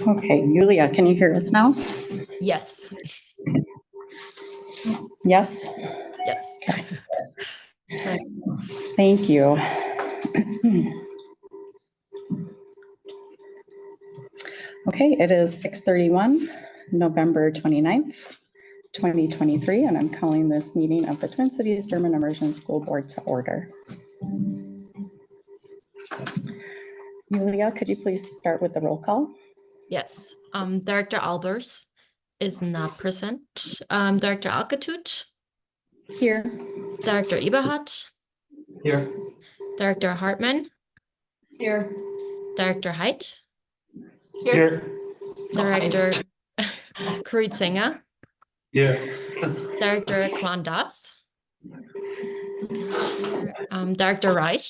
Okay, Yulia, can you hear us now? Yes. Yes? Yes. Okay. Thank you. Okay, it is 6:31, November 29th, 2023, and I'm calling this meeting of the Twin Cities German Immersion School Board to order. Yulia, could you please start with the roll call? Yes. Director Albers is not present. Director Alcatut. Here. Director Eberhardt. Here. Director Hartman. Here. Director Height. Here. Director Kreutzinger. Here. Director Kwan-Dobbs. Director Reich.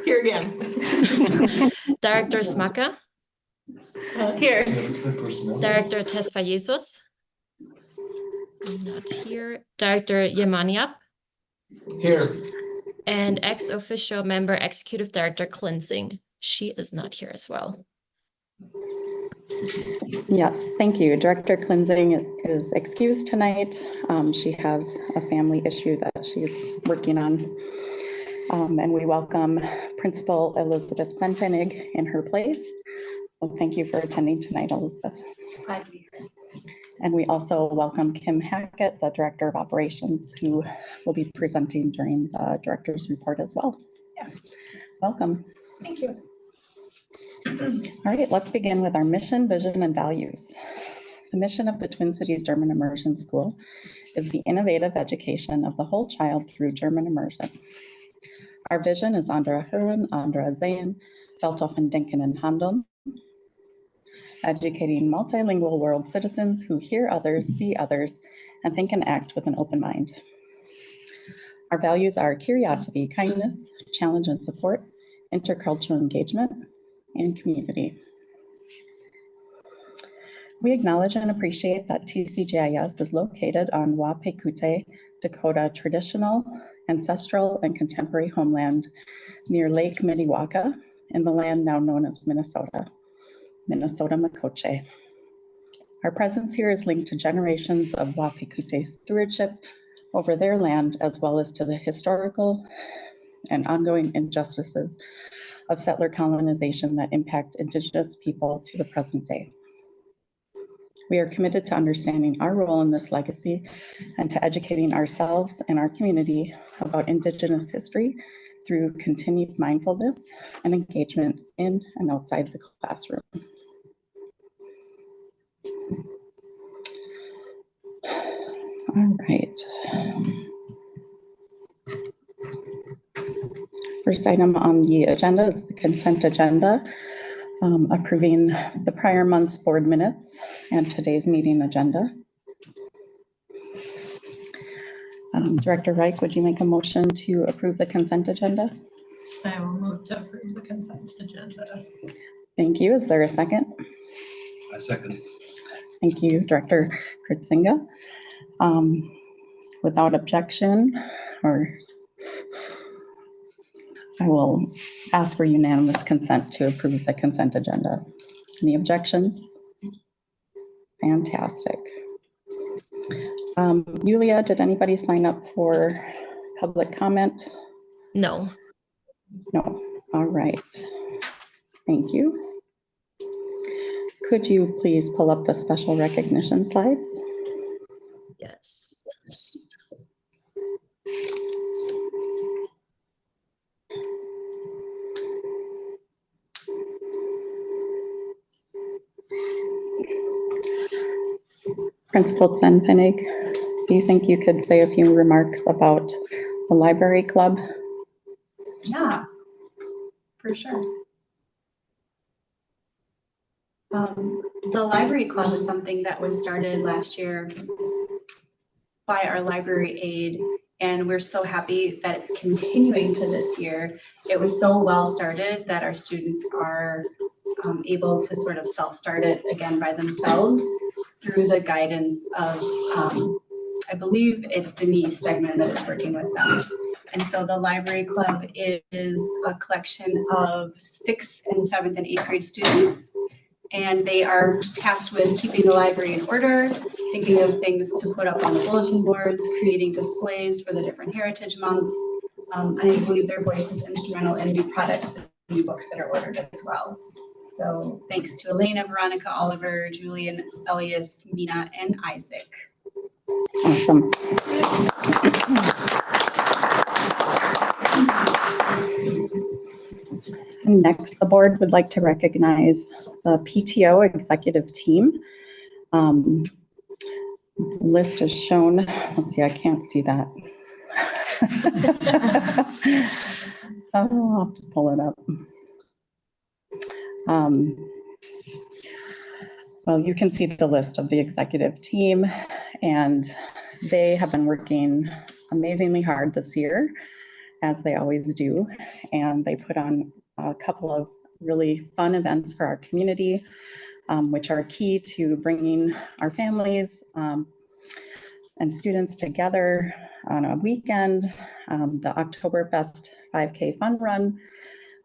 Here again. Director Smacker. Here. Director Tesfayesus. Not here. Director Yemaniap. Here. And ex-officio member Executive Director Klinsing. She is not here as well. Yes, thank you. Director Klinsing is excused tonight. She has a family issue that she's working on. And we welcome Principal Elizabeth Senfenig in her place. So thank you for attending tonight, Elizabeth. Glad to be here. And we also welcome Kim Hackett, the Director of Operations, who will be presenting during the Director's Report as well. Yeah. Welcome. Thank you. All right, let's begin with our mission, vision, and values. The mission of the Twin Cities German Immersion School is the innovative education of the whole child through German immersion. Our vision is andere hören, andere sehen, Weltoffen denken und handeln, educating multilingual world citizens who hear others, see others, and think and act with an open mind. Our values are curiosity, kindness, challenge and support, intercultural engagement, and community. We acknowledge and appreciate that TCGIS is located on Wapekute, Dakota traditional, ancestral, and contemporary homeland near Lake Minnewaca in the land now known as Minnesota, Minnesota Makoche. Our presence here is linked to generations of Wapekute stewardship over their land, as well as to the historical and ongoing injustices of settler colonization that impact Indigenous people to the present day. We are committed to understanding our role in this legacy and to educating ourselves and our community about Indigenous history through continued mindfulness and engagement in and outside the classroom. All right. First item on the agenda is the consent agenda, approving the prior month's board minutes and today's meeting agenda. Director Reich, would you make a motion to approve the consent agenda? I will move to approve the consent agenda. Thank you. Is there a second? I second. Thank you, Director Kritzinga. Without objection, or I will ask for unanimous consent to approve the consent agenda. Any objections? Fantastic. Yulia, did anybody sign up for public comment? No. No. All right. Thank you. Could you please pull up the special recognition slides? Yes. Principal Senfenig, do you think you could say a few remarks about the library club? Yeah, for sure. The library club is something that was started last year by our library aide, and we're so happy that it's continuing to this year. It was so well started that our students are able to sort of self-start it again by themselves through the guidance of I believe it's Denise Stegman that is working with them. And so the Library Club is a collection of 6th and 7th and 8th grade students. And they are tasked with keeping the library in order, thinking of things to put up on the bulletin boards, creating displays for the different heritage months. And I believe their voice is instrumental in new products and new books that are ordered as well. So thanks to Elena, Veronica, Oliver, Julian, Elias, Mina, and Isaac. Awesome. And next, the board would like to recognize the PTO executive team. List is shown. Let's see, I can't see that. I'll have to pull it up. Well, you can see the list of the executive team, and they have been working amazingly hard this year, as they always do, and they put on a couple of really fun events for our community, which are key to bringing our families and students together on a weekend. The Oktoberfest 5K Fun Run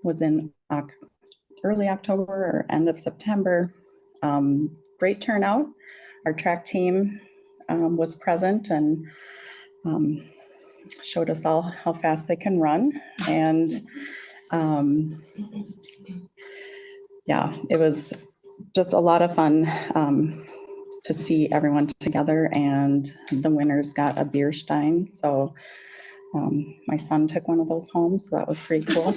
was in early October or end of September. Great turnout. Our track team was present and showed us all how fast they can run. And yeah, it was just a lot of fun to see everyone together, and the winners got a beer stein. So my son took one of those home, so that was pretty cool.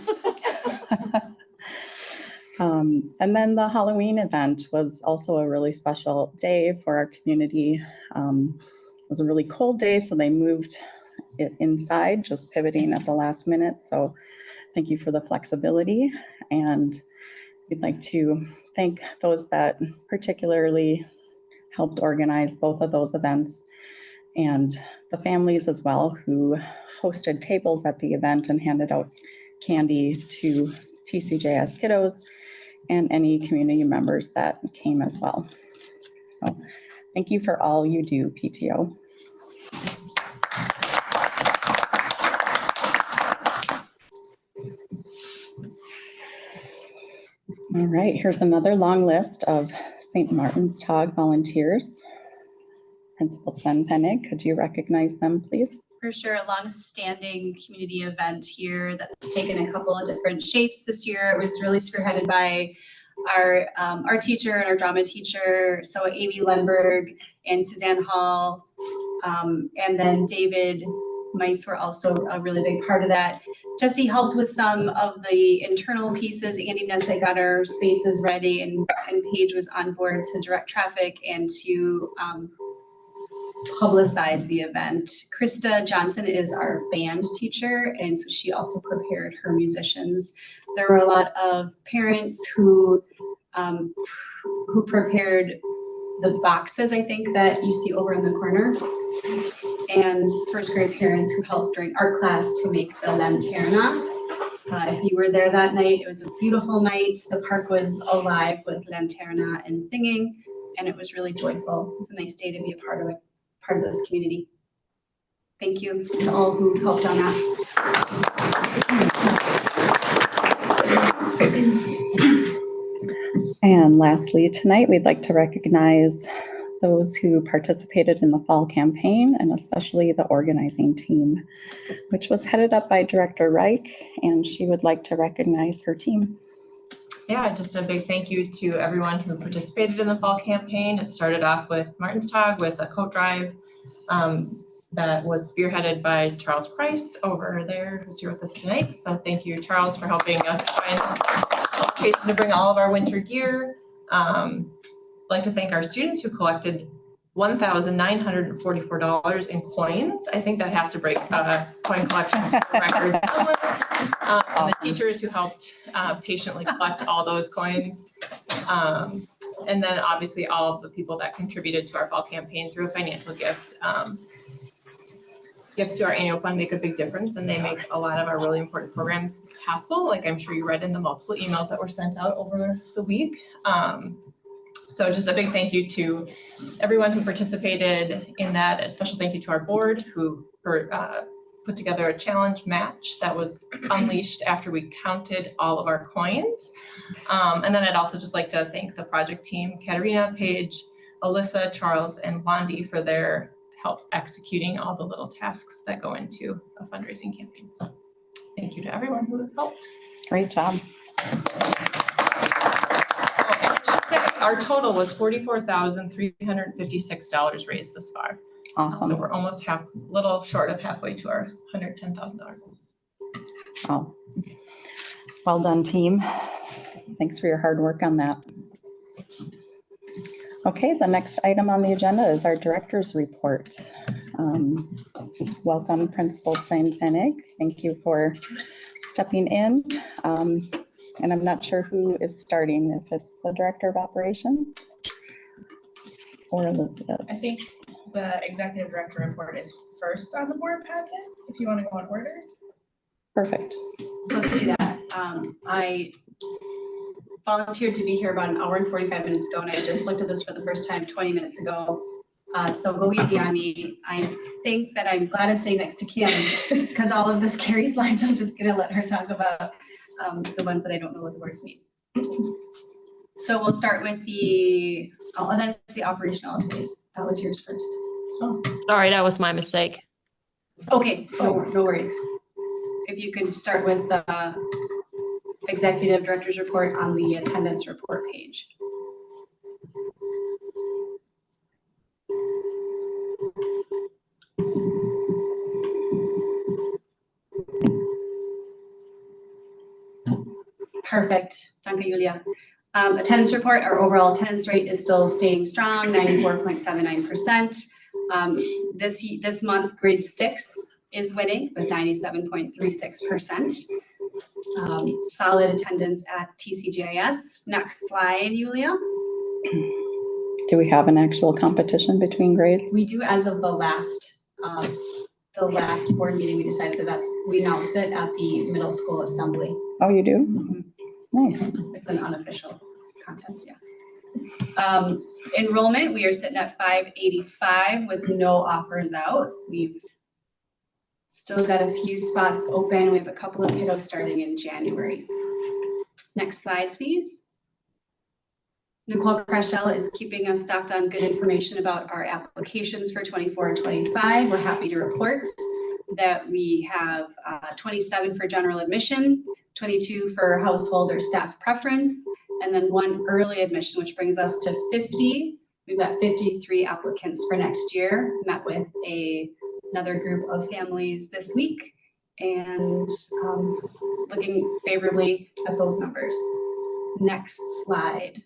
And then the Halloween event was also a really special day for our community. It was a really cold day, so they moved it inside, just pivoting at the last minute. So thank you for the flexibility. And we'd like to thank those that particularly helped organize both of those events, and the families as well who hosted tables at the event and handed out candy to TCGIS kiddos and any community members that came as well. So thank you for all you do, PTO. All right, here's another long list of St. Martin's Tog volunteers. Principal Chen Pennig, could you recognize them, please? For sure, a long-standing community event here that's taken a couple of different shapes this year. It was really spearheaded by our art teacher and our drama teacher, so Amy Lenberg and Suzanne Hall, and then David Mice were also a really big part of that. Jesse helped with some of the internal pieces. Andy Nesse got our spaces ready, and Paige was on board to direct traffic and to publicize the event. Krista Johnson is our band teacher, and so she also prepared her musicians. There were a lot of parents who prepared the boxes, I think, that you see over in the corner, and first grade parents who helped during art class to make the lanterna. If you were there that night, it was a beautiful night. The park was alive with lanterna and singing, and it was really joyful. It was a nice day to be a part of it. Part of this community. Thank you to all who helped on that. And lastly, tonight we'd like to recognize those who participated in the fall campaign, and especially the organizing team, which was headed up by Director Reich, and she would like to recognize her team. Yeah, just a big thank you to everyone who participated in the fall campaign. It started off with Martin's Tog with a coat drive that was spearheaded by Charles Price over there, who's here with us tonight. So thank you, Charles, for helping us find a location to bring all of our winter gear. I'd like to thank our students who collected $1,944 in coins. I think that has to break coin collections record. And the teachers who helped patiently collect all those coins. And then obviously all of the people that contributed to our fall campaign through a financial gift. Gifts to our annual fund make a big difference, and they make a lot of our really important programs possible. Like I'm sure you read in the multiple emails that were sent out over the week. So just a big thank you to everyone who participated in that. A special thank you to our board who put together a challenge match that was unleashed after we counted all of our coins. And then I'd also just like to thank the project team, Katerina, Paige, Alyssa, Charles, and Wandy for their help executing all the little tasks that go into a fundraising campaign. So thank you to everyone who helped. Great job. Our total was $44,356 raised this far. So Awesome. we're almost little short of halfway to our $110,000 goal. Oh, well done, team. Thanks for your hard work on that. Okay, the next item on the agenda is our director's report. Welcome, Principal Saint-Fenig. Thank you for stepping in. And I'm not sure who is starting, if it's the Director of Operations or Elizabeth. I think the executive director report is first on the board packet, if you want to go in order. Perfect. Let's do that. I volunteered to be here about an hour and 45 minutes ago, and I just looked at this for the first time 20 minutes ago. So go easy on me. I think that I'm glad I'm sitting next to Kim because all of this Carrie's lines, I'm just gonna let her talk about the ones that I don't know what the words mean. So we'll start with the operational update. That was yours first. Oh, sorry, that was my mistake. Okay, no worries. If you could start with the executive director's report on the attendance report page. Perfect, Danke, Julia. Attendance report, our overall attendance rate is still staying strong, 94.79%. This month, grade 6 is winning with 97.36%. Solid attendance at TCGIS. Next slide, Julia. Do we have an actual competition between grades? We do, as of the last board meeting, we decided that we now sit at the middle school assembly. Oh, you do? Mhm. Nice. It's an unofficial contest, yeah. Enrollment, we are sitting at 585 with no offers out. We've still got a few spots open. We have a couple of kiddos starting in January. Next slide, please. Nicole Krashell is keeping us stocked on good information about our applications for 24 and 25. We're happy to report that we have 27 for general admission, 22 for household or staff preference, and then 1 early admission, which brings us to 50. We've got 53 applicants for next year. Met with another group of families this week and looking favorably at those numbers. Next slide.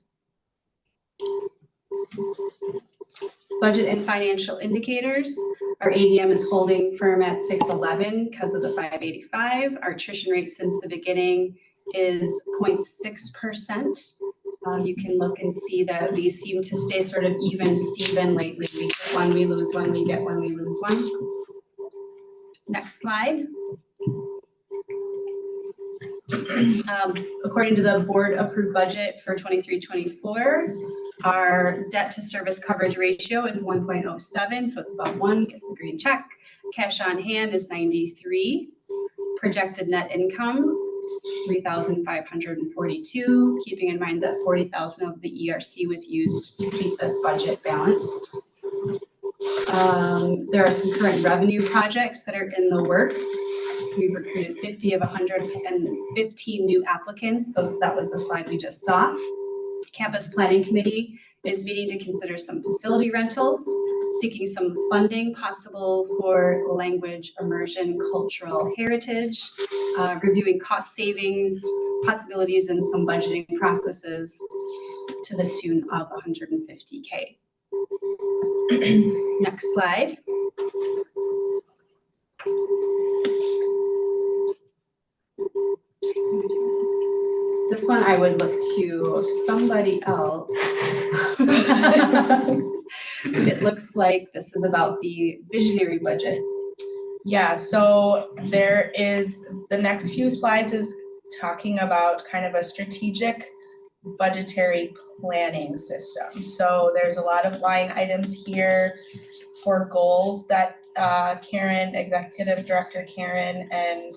Budget and financial indicators. Our ADM is holding firm at 611 because of the 585. Our attrition rate since the beginning is 0.6%. You can look and see that we seem to stay sort of even Steven lately. We get one, we lose one, we get one, we lose one. Next slide. According to the board approved budget for 23-24, our debt to service coverage ratio is 1.07, so it's about 1, gets the green check. Cash on hand is 93. Projected net income, 3,542, keeping in mind that 40,000 of the ERC was used to keep this budget balanced. There are some current revenue projects that are in the works. We've recruited 50 of 115 new applicants. That was the slide we just saw. Campus Planning Committee is meeting to consider some facility rentals, seeking some funding possible for language immersion, cultural heritage, reviewing cost savings, possibilities, and some budgeting processes to the tune of $150K. Next slide. This one I would look to somebody else. It looks like this is about the visionary budget. Yeah, so there is, the next few slides is talking about kind of a strategic budgetary planning system. So there's a lot of line items here for goals that Karen, Executive Director Karen, and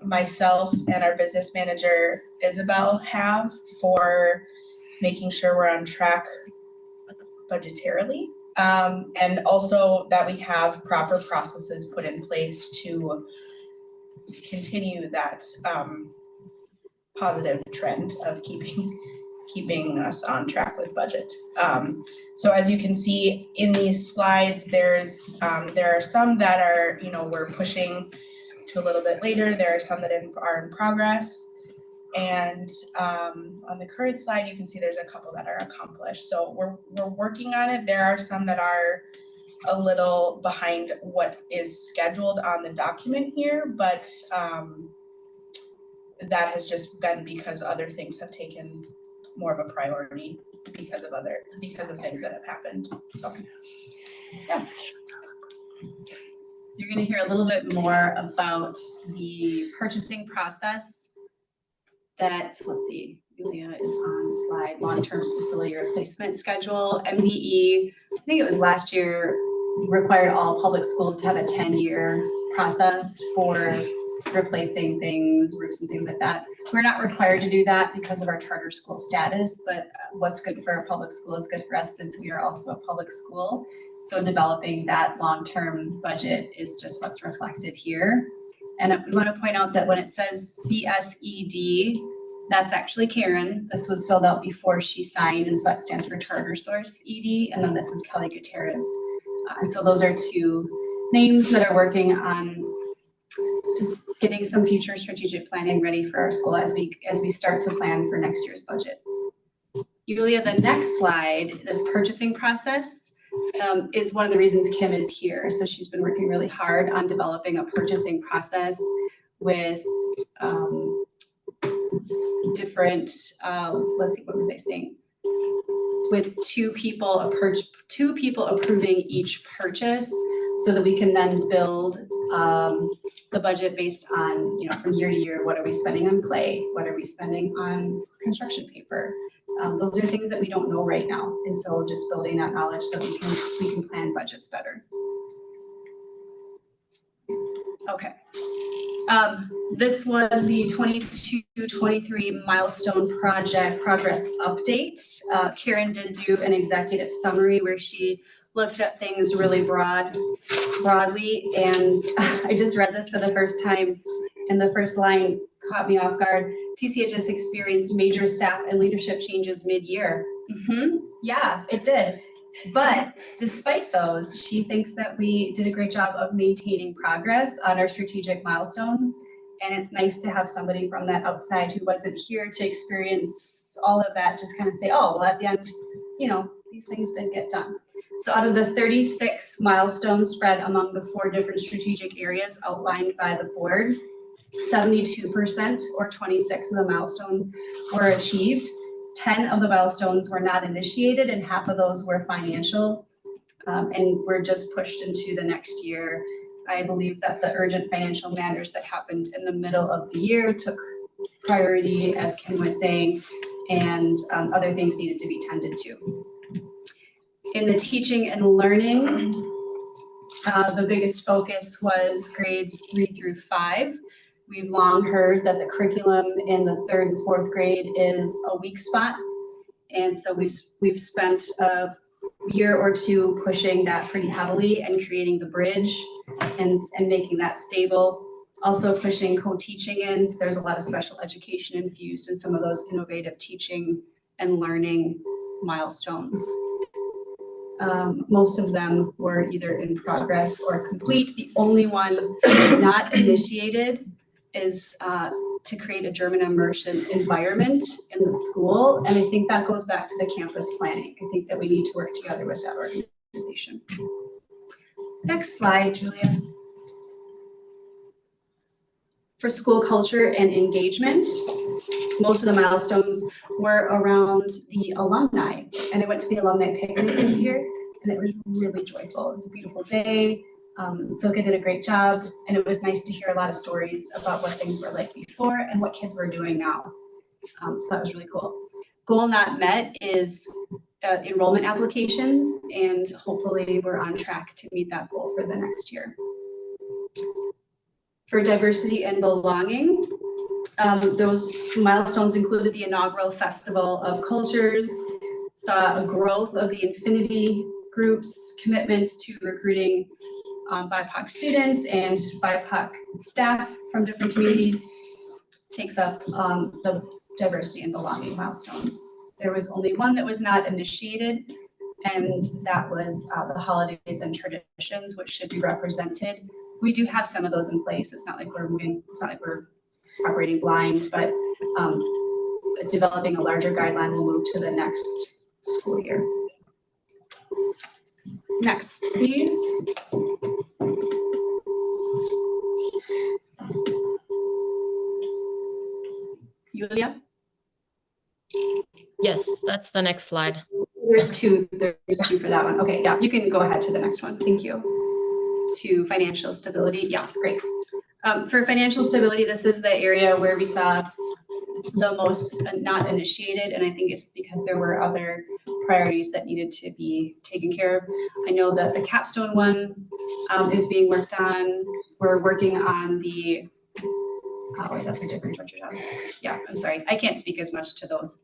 myself and our business manager Isabel have for making sure we're on track budgetarily. And also that we have proper processes put in place to continue that positive trend of keeping us on track with budget. So as you can see in these slides, there are some that are, we're pushing to a little bit later. There are some that are in progress. And on the current slide, you can see there's a couple that are accomplished. So we're working on it. There are some that are a little behind what is scheduled on the document here, but that has just been because other things have taken more of a priority because of things that have happened. So yeah. You're going to hear a little bit more about the purchasing process that, let's see, Julia is on slide long-term facility replacement schedule. MDE, I think it was last year, required all public schools to have a 10-year process for replacing things, roofs and things like that. We're not required to do that because of our charter school status, but what's good for a public school is good for us since we are also a public school. So developing that long-term budget is just what's reflected here. And we want to point out that when it says CSED, that's actually Karen. This was filled out before she signed, and so that stands for Charter Source ED. And then this is Kelly Gutierrez. And so those are two names that are working on just getting some future strategic planning ready for our school as we start to plan for next year's budget. Julia, the next slide, this purchasing process is one of the reasons Kim is here. So she's been working really hard on developing a purchasing process with different, let's see, what was I saying? With two people approving each purchase so that we can then build the budget based on, from year to year, what are we spending on clay? What are we spending on construction paper? Those are things that we don't know right now. And so just building that knowledge so we can plan budgets better. Okay. This was the 22-23 milestone project progress update. Karen did do an executive summary where she looked at things really broadly, and I just read this for the first time, and the first line caught me off guard. TCGIS experienced major staff and leadership changes mid-year. Yeah, it did. But despite those, she thinks that we did a great job of maintaining progress on our strategic milestones. And it's nice to have somebody from that outside who wasn't here to experience all of that, just kind of say, oh, well, at the end, these things did get done. So out of the 36 milestones spread among the 4 different strategic areas outlined by the board, 72% or 26 of the milestones were achieved. 10 of the milestones were not initiated, and half of those were financial, and were just pushed into the next year. I believe that the urgent financial matters that happened in the middle of the year took priority, as Kim was saying, and other things needed to be tended to. In the teaching and learning, the biggest focus was grades 3 through 5. We've long heard that the curriculum in the 3rd and 4th grade is a weak spot. And so we've spent a year or two pushing that pretty heavily and creating the bridge and making that stable. Also pushing co-teaching in. So there's a lot of special education infused in some of those innovative teaching and learning milestones. Most of them were either in progress or complete. The only one not initiated is to create a German immersion environment in the school. And I think that goes back to the campus planning. I think that we need to work together with that organization. Next slide, Julia. For school culture and engagement, most of the milestones were around the alumni. And I went to the alumni picnic this year, and it was really joyful. It was a beautiful day. Silke did a great job, and it was nice to hear a lot of stories about what things were like before and what kids were doing now. So that was really cool. goal not met is enrollment applications, and hopefully we're on track to meet that goal for the next year. For diversity and belonging, those milestones included the inaugural Festival of Cultures, saw a growth of the Infinity groups, commitments to recruiting BIPOC students and BIPOC staff from different communities, takes up the diversity and belonging milestones. There was only one that was not initiated, and that was the holidays and traditions, which should be represented. We do have some of those in place. It's not like we're operating blind, but developing a larger guideline will move to the next school year. Next, please. Yulia? Yes, that's the next slide. There's two for that one. Okay, yeah, you can go ahead to the next one. Thank you. To financial stability. Yeah, great. For financial stability, this is the area where we saw the most not initiated, and I think it's because there were other priorities that needed to be taken care of. I know that the capstone one is being worked on. We're working on the, oh wait, that's a different Georgia job. Yeah, I'm sorry. I can't speak as much to those.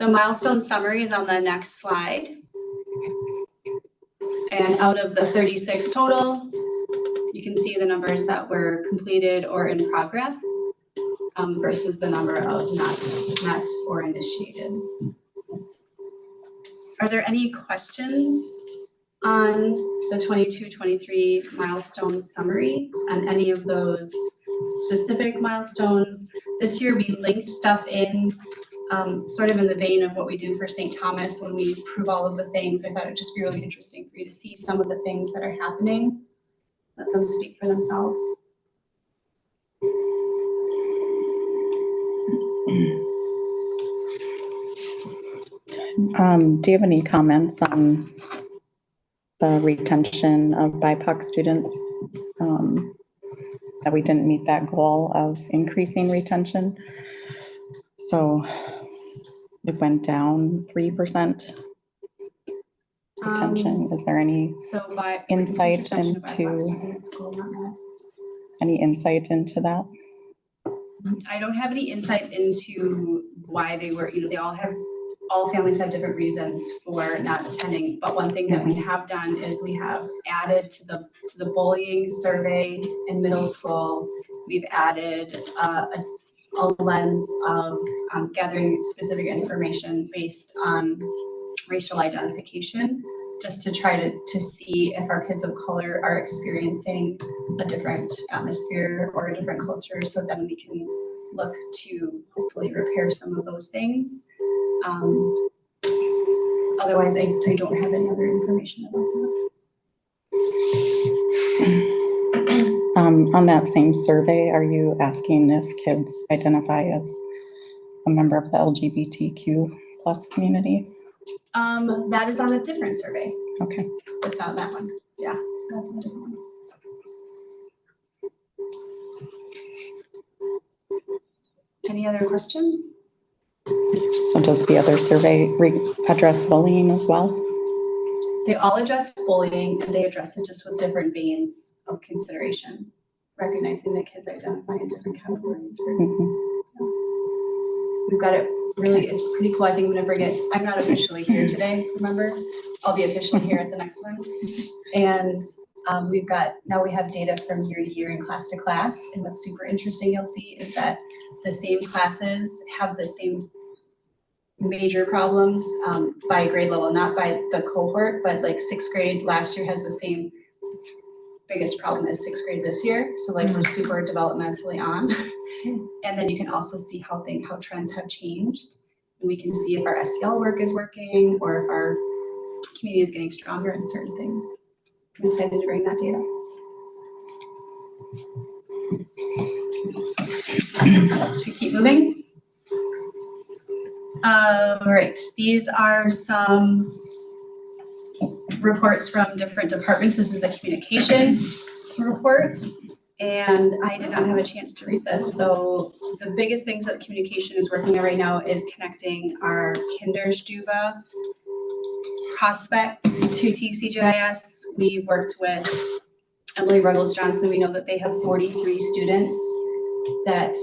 The milestone summary is on the next slide. And out of the 36 total, you can see the numbers that were completed or in progress versus the number of not met or initiated. Are there any questions on the 22-23 milestone summary on any of those specific milestones? This year we linked stuff in sort of in the vein of what we do for St. Thomas when we prove all of the things. I thought it would just be really interesting for you to see some of the things that are happening. Let them speak for themselves. Do you have any comments on the retention of BIPOC students? That we didn't meet that goal of increasing retention. So it went down 3% retention. Is there any insight into that? I don't have any insight into why they were, all families have different reasons for not attending. But one thing that we have done is we have added to the bullying survey in middle school, we've added a lens of gathering specific information based on racial identification, just to try to see if our kids of color are experiencing a different atmosphere or a different culture, so then we can look to hopefully repair some of those things. Otherwise, I don't have any other information about that. On that same survey, are you asking if kids identify as a member of the LGBTQ plus community? That is on a different survey. Okay. It's not that one. Yeah, that's on a different one. Any other questions? So does the other survey address bullying as well? They all address bullying, and they address it just with different veins of consideration, recognizing that kids identify in different categories. We've got it really, it's pretty cool. I think I'm gonna bring it, I'm not officially here today, remember? I'll be officially here at the next one. And now we have data from year to year and class to class. And what's super interesting you'll see is that the same classes have the same major problems by grade level, not by the cohort, but like 6th grade last year has the same biggest problem as 6th grade this year. So like we're super developmentally on. And then you can also see how trends have changed. And we can see if our SEL work is working or if our community is getting stronger in certain things. I'm excited to bring that data. Should we keep moving? All right, these are some reports from different departments. This is the communication report. And I did not have a chance to read this. So the biggest things that communication is working on right now is connecting our Kinderstube prospects to TCGIS. We worked with Emily Ruggles Johnson. We know that they have 43 students that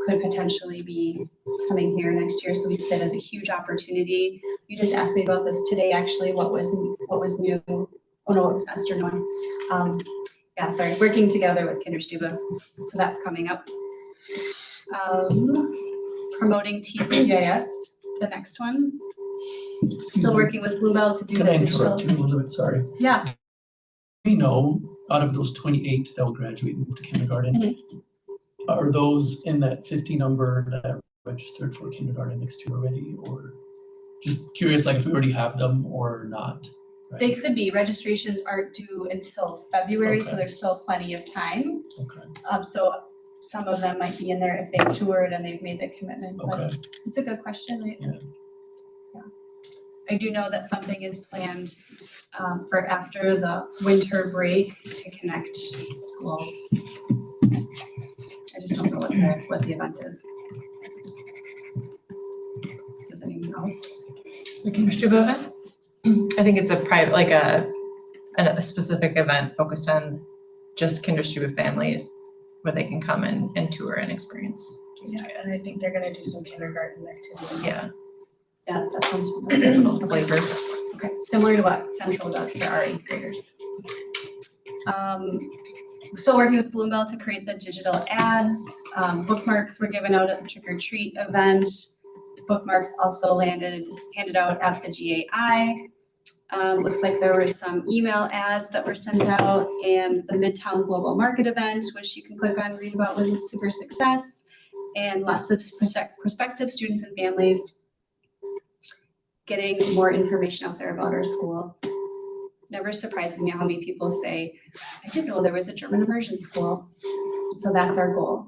could potentially be coming here next year. So we see that as a huge opportunity. You just asked me about this today, actually, what was new. Oh no, it was Esther Noy. Yeah, sorry, working together with Kinderstube. So that's coming up. Promoting TCGIS, the next one. Still working with Bluebell to do Can the I digital. interrupt you a little bit? Sorry. Yeah, We know out of those 28 that will graduate and move to kindergarten, are those in that 50 number that registered for kindergarten next year already? Or just curious, like if we already have them or not? Right? they could be. Registrations aren't due until February, so Okay. there's still plenty of time. Okay. So some of them might be in there if they've toured and they've made the commitment, but Okay. it's a good question, right? Yeah. Yeah. I do know that something is planned for after the winter break to connect schools. I just don't know what the event is. Does anyone else? The Kinderstube event? I think it's a private, like a specific event focused on just Kinderstube families where they can come and tour and experience. Yeah, and I think they're gonna do some kindergarten activities. Yeah, Yeah, that sounds familiar. flavor. Okay, similar to what Central does for our 8th graders. Still working with Bluebell to create the digital ads. Bookmarks were given out at the trick or treat event. Bookmarks also handed out at the GAI. Looks like there were some email ads that were sent out, and the Midtown Global Market event, which you can click on and read about, was a super success. And lots of prospective students and families getting more information out there about our school. Never surprises me how many people say, I didn't know there was a German immersion school. So that's our goal,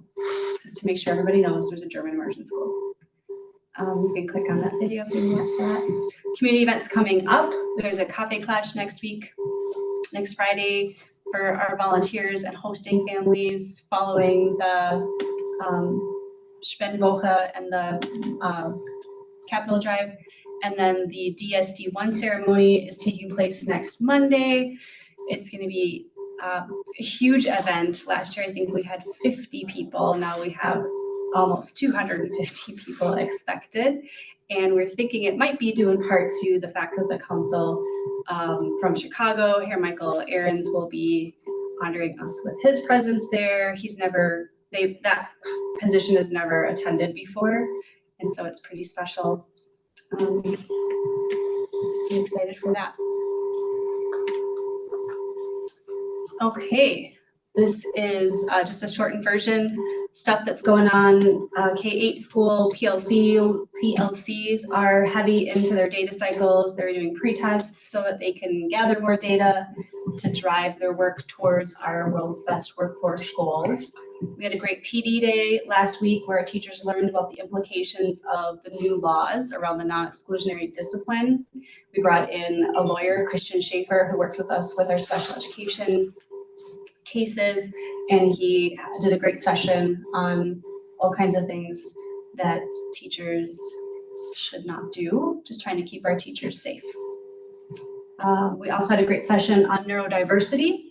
is to make sure everybody knows there's a German immersion school. You can click on that video if you watch that. Community events coming up. There's a Kaffee Klatsch next week, next Friday, for our volunteers and hosting families following the Spenwoche and the Capitol Drive. And then the DSD1 ceremony is taking place next Monday. It's going to be a huge event. Last year, I think we had 50 people. Now we have almost 250 people expected. And we're thinking it might be due in part to the fact that the council from Chicago, here Michael Ahrens, will be honoring us with his presence there. That position has never attended before. And so it's pretty special. I'm excited for that. Okay, this is just a shortened version. Stuff that's going on. K-8 school PLCs are heavy into their data cycles. They're doing pre-tests so that they can gather more data to drive their work towards our world's best workforce goals. We had a great PD day last week where our teachers learned about the implications of the new laws around the non-exclusionary discipline. We brought in a lawyer, Christian Schaefer, who works with us with our special education cases, and he did a great session on all kinds of things that teachers should not do, just trying to keep our teachers safe. We also had a great session on neurodiversity.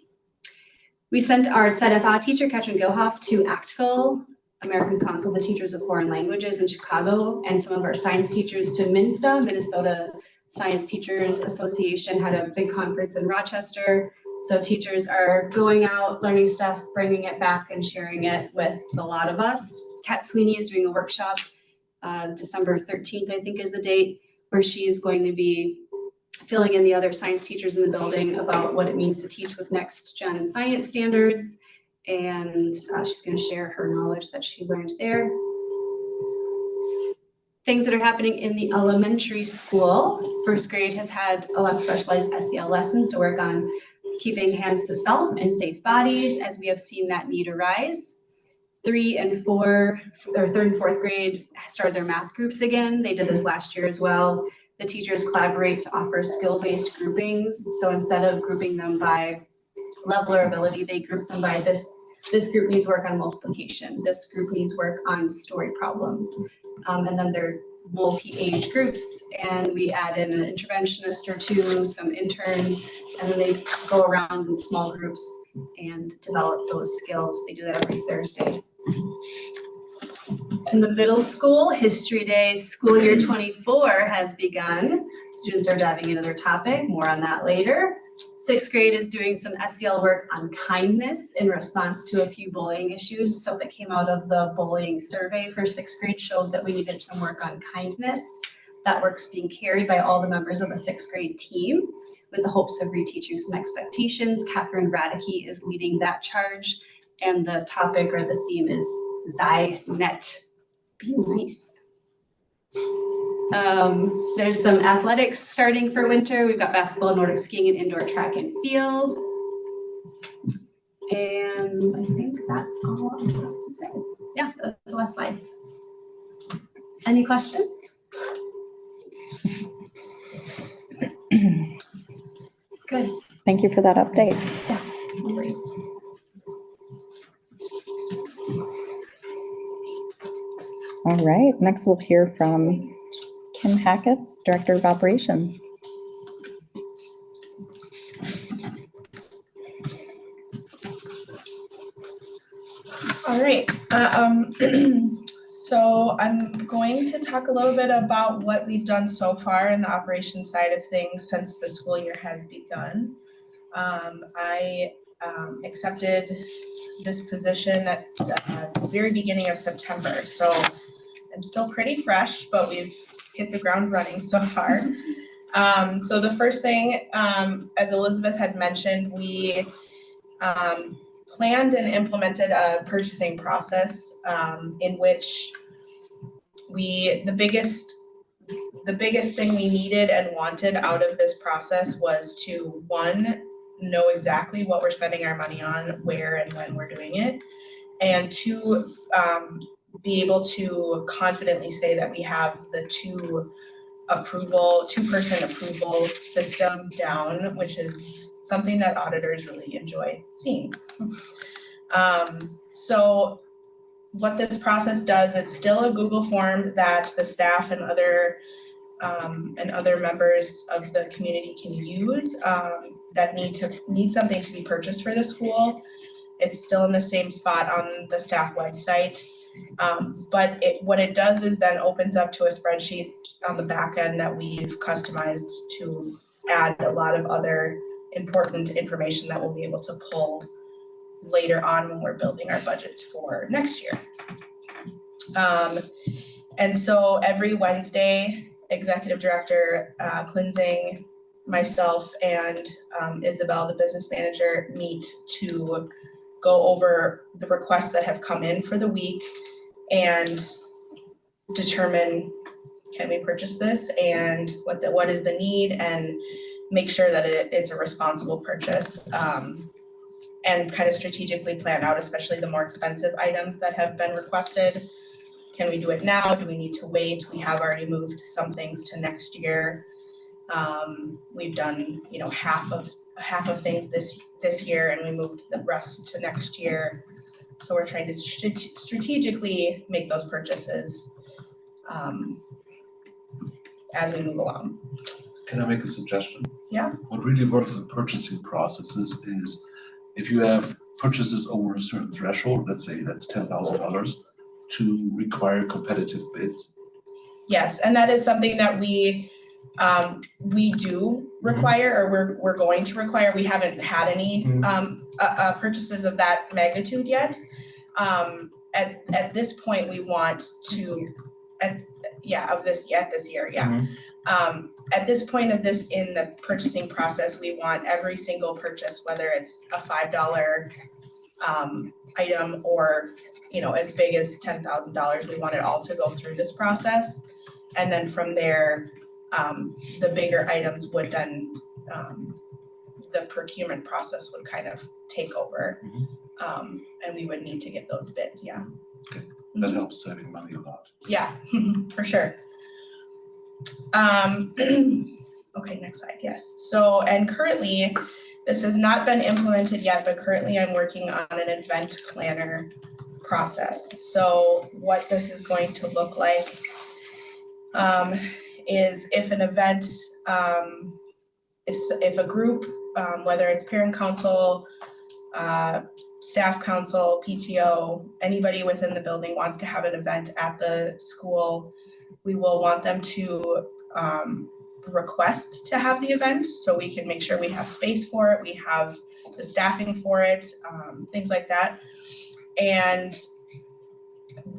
We sent our ZFA teacher, Katrin Gilhoff, to ACTFL, American Council of the Teachers of Foreign Languages in Chicago, and some of our science teachers to MINSTA, Minnesota Science Teachers Association, had a big conference in Rochester. So teachers are going out, learning stuff, bringing it back and sharing it with a lot of us. Kat Sweeney is doing a workshop, December 13th, I think is the date, where she's going to be filling in the other science teachers in the building about what it means to teach with next gen science standards. And she's going to share her knowledge that she learned there. Things that are happening in the elementary school. First grade has had a lot of specialized SEL lessons to work on keeping hands to self and safe bodies, as we have seen that need arise. 3 and 4, or 3rd and 4th grade started their math groups again. They did this last year as well. The teachers collaborate to offer skill-based groupings. So instead of grouping them by level or ability, they group them by this this group needs work on multiplication, this group needs work on story problems. And then they're multi-age groups, and we add in an interventionist or two, some interns, and then they go around in small groups and develop those skills. They do that every Thursday. In the middle school, History Day, school year 24 has begun. Students are diving into their topic, more on that later. 6th grade is doing some SEL work on kindness in response to a few bullying issues. Stuff that came out of the bullying survey for 6th grade showed that we needed some work on kindness. That work's being carried by all the members of the 6th grade team with the hopes of reteaching some expectations. Catherine Radicke is leading that charge, and the topic or the theme is Zynet. Be nice. There's some athletics starting for winter. We've got basketball, Nordic skiing, and indoor track and field. And I think that's all I have to say. Yeah, that's the last slide. Any questions? Good. Thank you for that update. No worries. All right, next we'll hear from Kim Hackett, Director of Operations. All right, so I'm going to talk a little bit about what we've done so far in the operations side of things since the school year has begun. I accepted this position at the very beginning of September, so I'm still pretty fresh, but we've hit the ground running so far. So the first thing, as Elizabeth had mentioned, we planned and implemented a purchasing process in which the biggest thing we needed and wanted out of this process was to, one, know exactly what we're spending our money on, where and when we're doing it, and two, be able to confidently say that we have the two-person approval system down, which is something that auditors really enjoy seeing. So what this process does, it's still a Google form that the staff and other members of the community can use that need something to be purchased for the school. It's still in the same spot on the staff website. But what it does is then opens up to a spreadsheet on the back end that we've customized to add a lot of other important information that we'll be able to pull later on when we're building our budgets for next year. And so every Wednesday, Executive Director Klinsing, myself, and Isabel, the business manager, meet to go over the requests that have come in for the week and determine, can we purchase this, and what is the need, and make sure that it's a responsible purchase, and kind of strategically plan out, especially the more expensive items that have been requested. Can we do it now? Do we need to wait? We have already moved some things to next year. We've done, half of things this year, and we moved the rest to next year. So we're trying to strategically make those purchases as we move along. Can I make a suggestion? Yeah. What really works in purchasing processes is if you have purchases over a certain threshold, let's say that's $10,000, to require competitive bids. Yes, and that is something that we do require, or we're going to require. We haven't had any purchases of that magnitude yet. At this point, we want to, at this year. At this point of this in the purchasing process, we want every single purchase, whether it's a $5 item or as big as $10,000, we want it all to go through this process. And then from there, the bigger items would then, the procurement process would kind of take over. And we would need to get those bids, yeah. Okay, that helps saving money a lot. Yeah, for sure. Okay, next slide, yes. So, and currently, This has not been implemented yet, but currently I'm working on an event planner process. So what this is going to look like is if an event, if a group, whether it's parent council, staff council, PTO, anybody within the building wants to have an event at the school, we will want them to request to have the event so we can make sure we have space for it, we have the staffing for it, things like that. And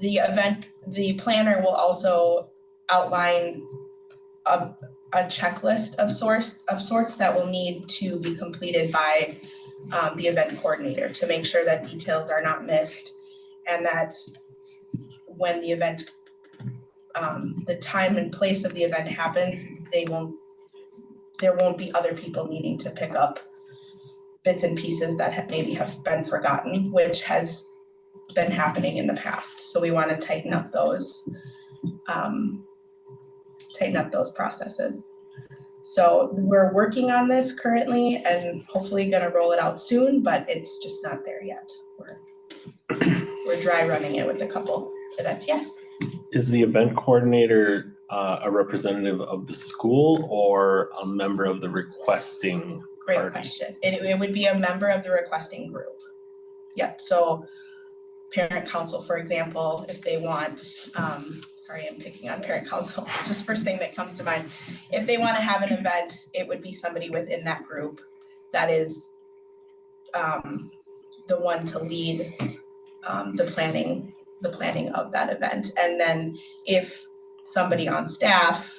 the planner will also outline a checklist of sorts that will need to be completed by the event coordinator to make sure that details are not missed and that when the event, the time and place of the event happens, there won't be other people needing to pick up bits and pieces that maybe have been forgotten, which has been happening in the past. So we want to tighten up those processes. So we're working on this currently and hopefully gonna roll it out soon, but it's just not there yet. We're dry running it with a couple events, yes. Is the event coordinator a representative of the school or a member of the requesting Great party? question. It would be a member of the requesting group. Yep, so parent council, for example, if they want, sorry, I'm picking on parent council, just first thing that comes to mind. If they want to have an event, it would be somebody within that group that is the one to lead the planning of that event. And then if somebody on staff,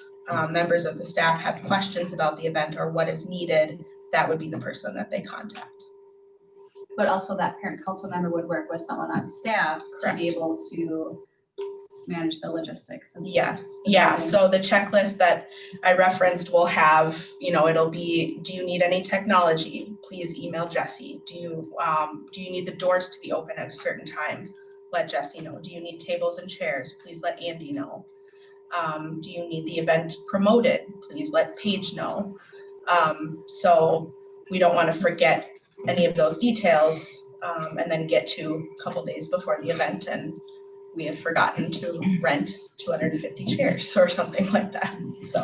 members of the staff have questions about the event or what is needed, that would be the person that they contact. But also that parent council member would work with someone on staff to be able to manage the logistics. Yes, yeah, so the checklist that I referenced will have, it'll be, do you need any technology? Please email Jesse. Do you need the doors to be open at a certain time? Let Jesse know. Do you need tables and chairs? Please let Andy know. Do you need the event promoted? Please let Paige know. So we don't want to forget any of those details and then get to a couple days before the event and we have forgotten to rent 250 chairs or something like that, so.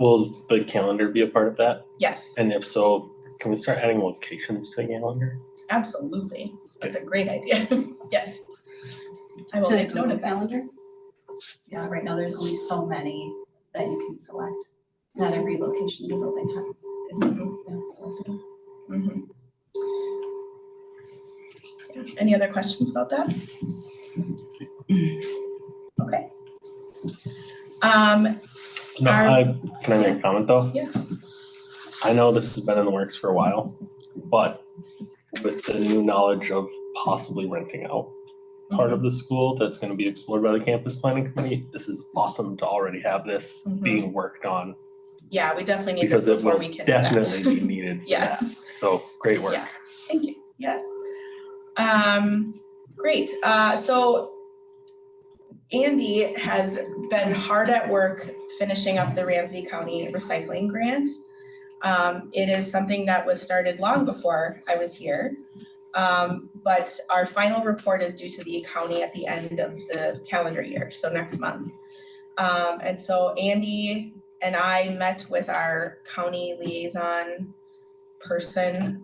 Will the calendar be a part of that? Yes, And if so, can we start adding locations to the calendar? absolutely. That's a great idea. Yes. I will To the make note Google of that. calendar? Yeah, right now there's only so many that you can select. Not every location in the building has, selectable. Mhm. Yeah. Any other questions about that? Okay. No, Our- can I make a comment though? Yeah. I know this has been in the works for a while, but with the new knowledge of possibly renting out part of the school that's going to be explored by the campus planning committee, this is awesome to already have this being worked on. Yeah, we definitely need this Because it before will we can do that. definitely be needed for that. Yes. So great work. Yeah. Thank you, yes. Great, so Andy has been hard at work finishing up the Ramsey County recycling grant. It is something that was started long before I was here. But our final report is due to the county at the end of the calendar year, so next month. And so Andy and I met with our county liaison person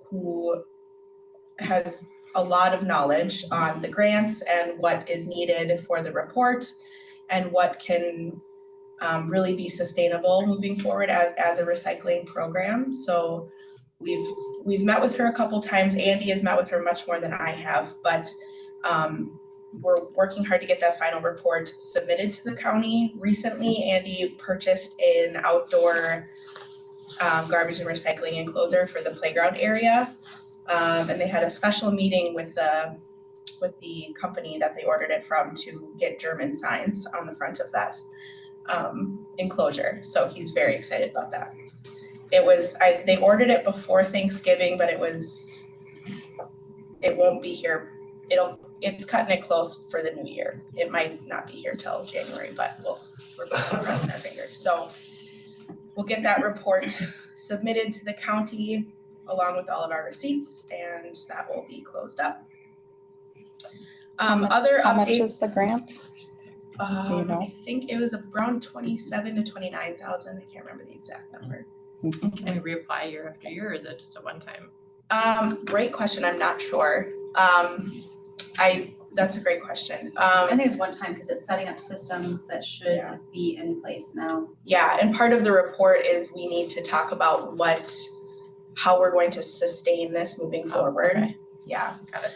who has a lot of knowledge on the grants and what is needed for the report and what can really be sustainable moving forward as a recycling program. So we've met with her a couple times. Andy has met with her much more than I have, but we're working hard to get that final report submitted to the county. Recently, Andy purchased an outdoor garbage and recycling enclosure for the playground area. And they had a special meeting with the company that they ordered it from to get German signs on the front of that enclosure. So he's very excited about that. They ordered it before Thanksgiving, but it won't be here. It's cutting it close for the new year. It might not be here till January, but we're crossing our fingers. So we'll get that report submitted to the county along with all of our receipts, and that will be closed up. Other How much is updates, the grant? Do you know? I think it was around 27 to 29,000. I can't remember the exact number. Can we reapply year after year, or is it just a one-time? Great question. I'm not sure. That's a great question. I think it's one time because it's setting up systems that should Yeah. be in place now. Yeah, and part of the report is we need to talk about how we're going to sustain this moving forward. Okay. Yeah. Got it.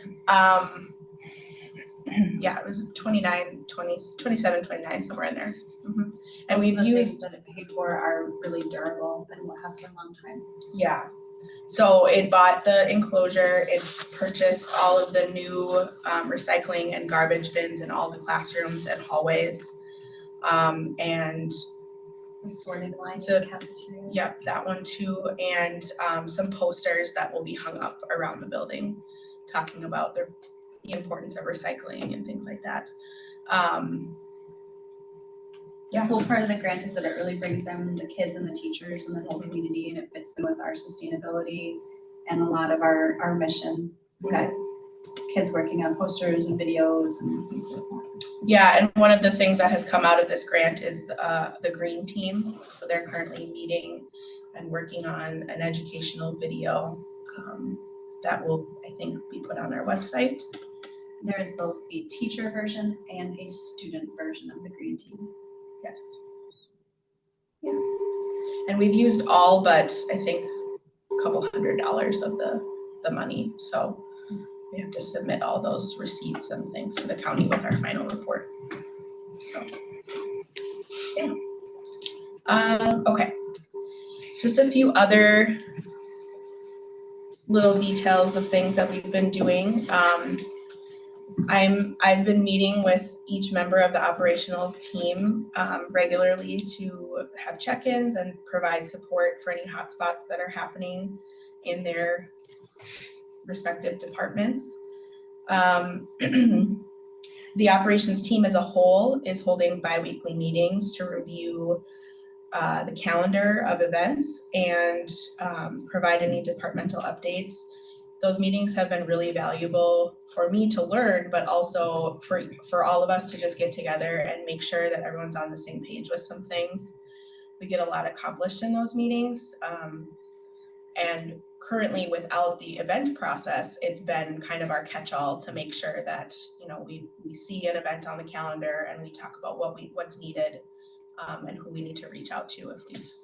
Yeah, it was 29, 20, 27, 29, somewhere in there. And Most of we've the used, things that it paid for are really durable and will have for a long time. yeah. So it bought the enclosure, it purchased all of the new recycling and garbage bins in all the classrooms and hallways. And The sorting line in The- the cafeteria. yep, that one too, and some posters that will be hung up around the building, talking about the importance of recycling and things like that. The cool part of the grant is that it really brings in the kids and the teachers and the whole community, and it fits in with our sustainability and a lot of our mission. We've got kids working on posters and videos and things like that. Yeah, and one of the things that has come out of this grant is the green team. So they're currently meeting and working on an educational video that will, I think, be put on our website. There is both a teacher version and a student version of the green team. Yes. Yeah. And we've used all but I think a couple $100 of the money. So we have to submit all those receipts and things to the county with our final report. So, yeah. Okay. Just a few other little details of things that we've been doing. I've been meeting with each member of the operational team regularly to have check-ins and provide support for any hotspots that are happening in their respective departments. The operations team as a whole is holding bi-weekly meetings to review the calendar of events and provide any departmental updates. Those meetings have been really valuable for me to learn, but also for all of us to just get together and make sure that everyone's on the same page with some things. We get a lot accomplished in those meetings. And currently without the event process, it's been kind of our catch-all to make sure that, you know, we see an event on the calendar and we talk about what's needed and who we need to reach out to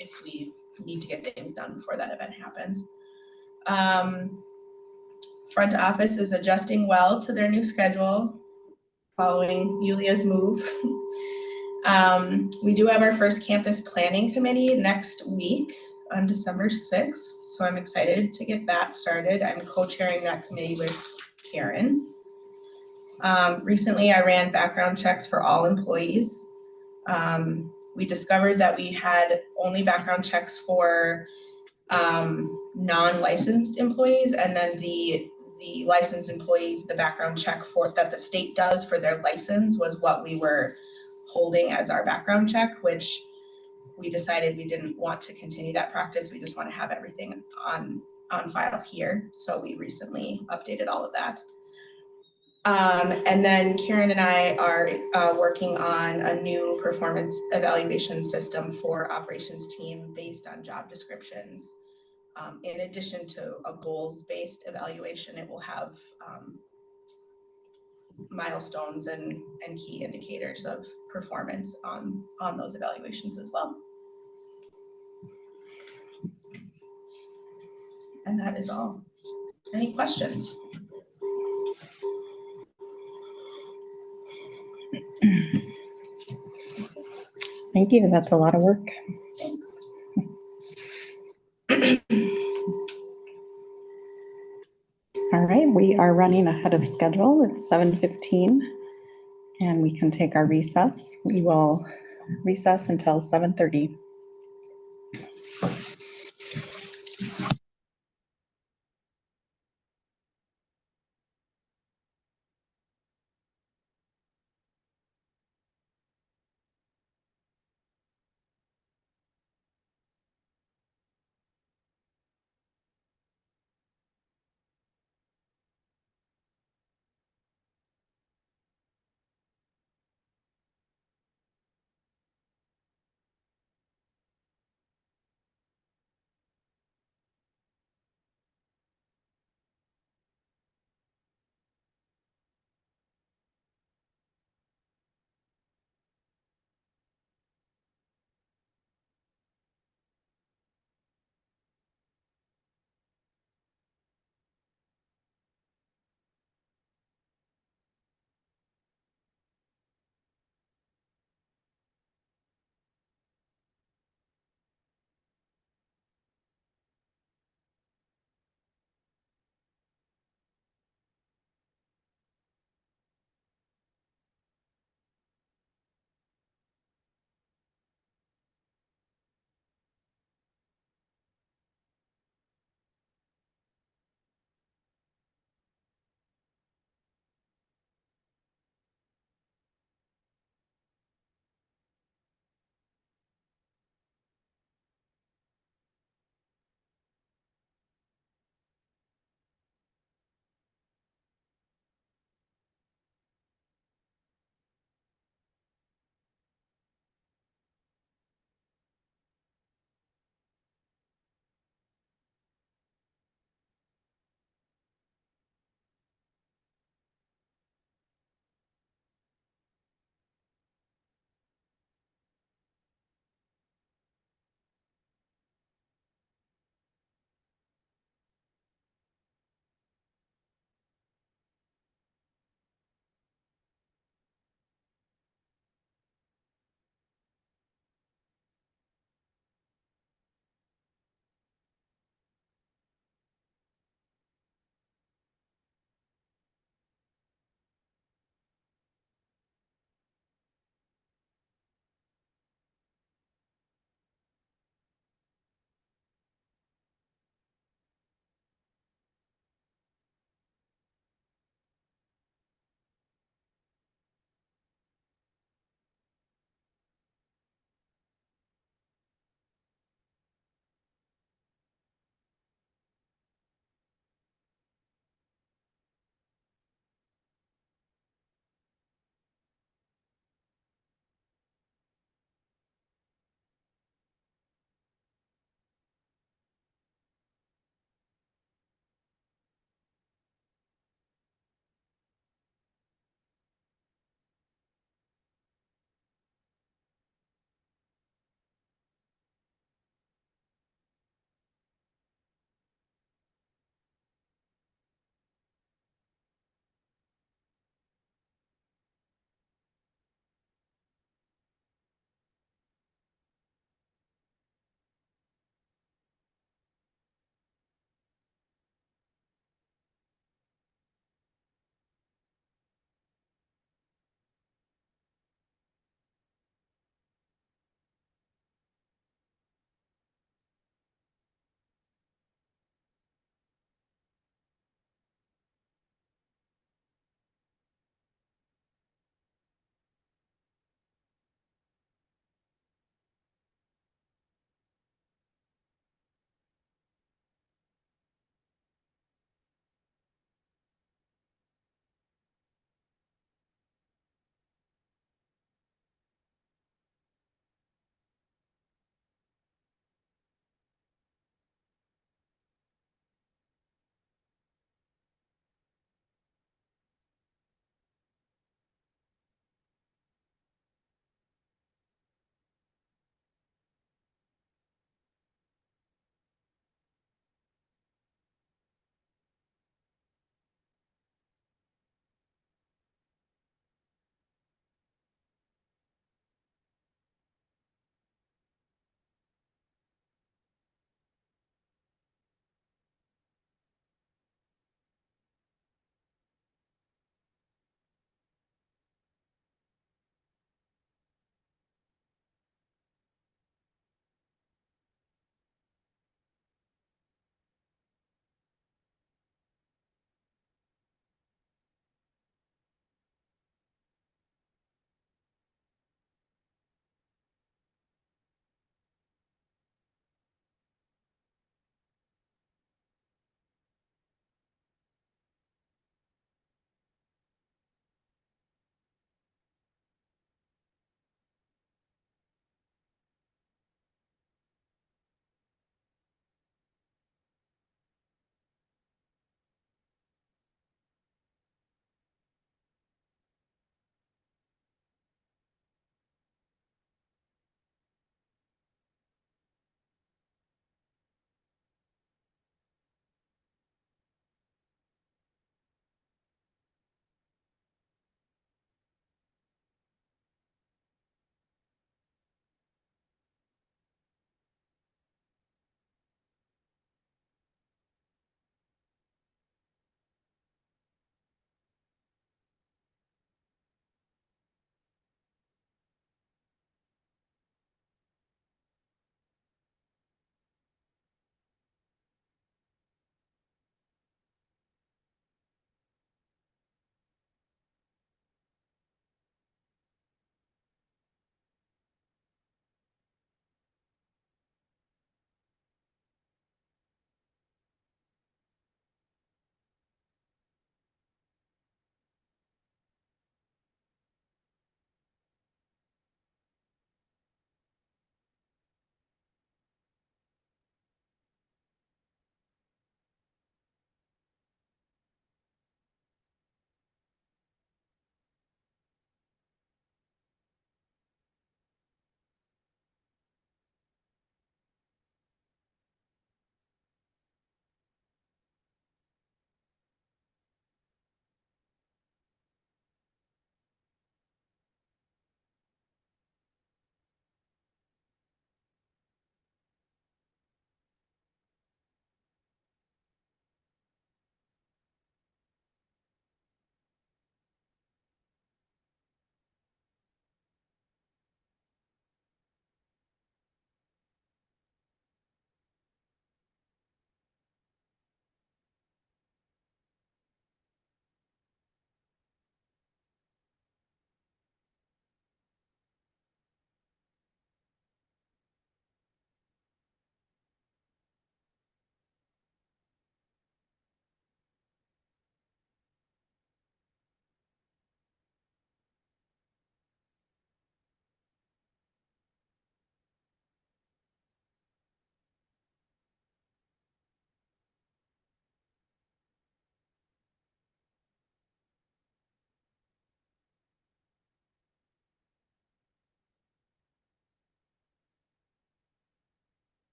if we need to get things done before that event happens. Front office is adjusting well to their new schedule following Yulia's move. We do have our first campus planning committee next week on December 6th, so I'm excited to get that started. I'm co-chairing that committee with Karen. Recently, I ran background checks for all employees. We discovered that we had only background checks for non-licensed employees, and then the licensed employees, the background check that the state does for their license was what we were holding as our background check, which we decided we didn't want to continue that practice. We just want to have everything on file here. So we recently updated all of that. And then Karen and I are working on a new performance evaluation system for operations team based on job descriptions. In addition to a goals-based evaluation, it will have milestones and key indicators of performance on those evaluations as well. And that is all. Any questions? Thank you. That's a lot of work. Thanks. All right, we are running ahead of schedule. It's 7:15 and we can take our recess. We will recess until 7:30.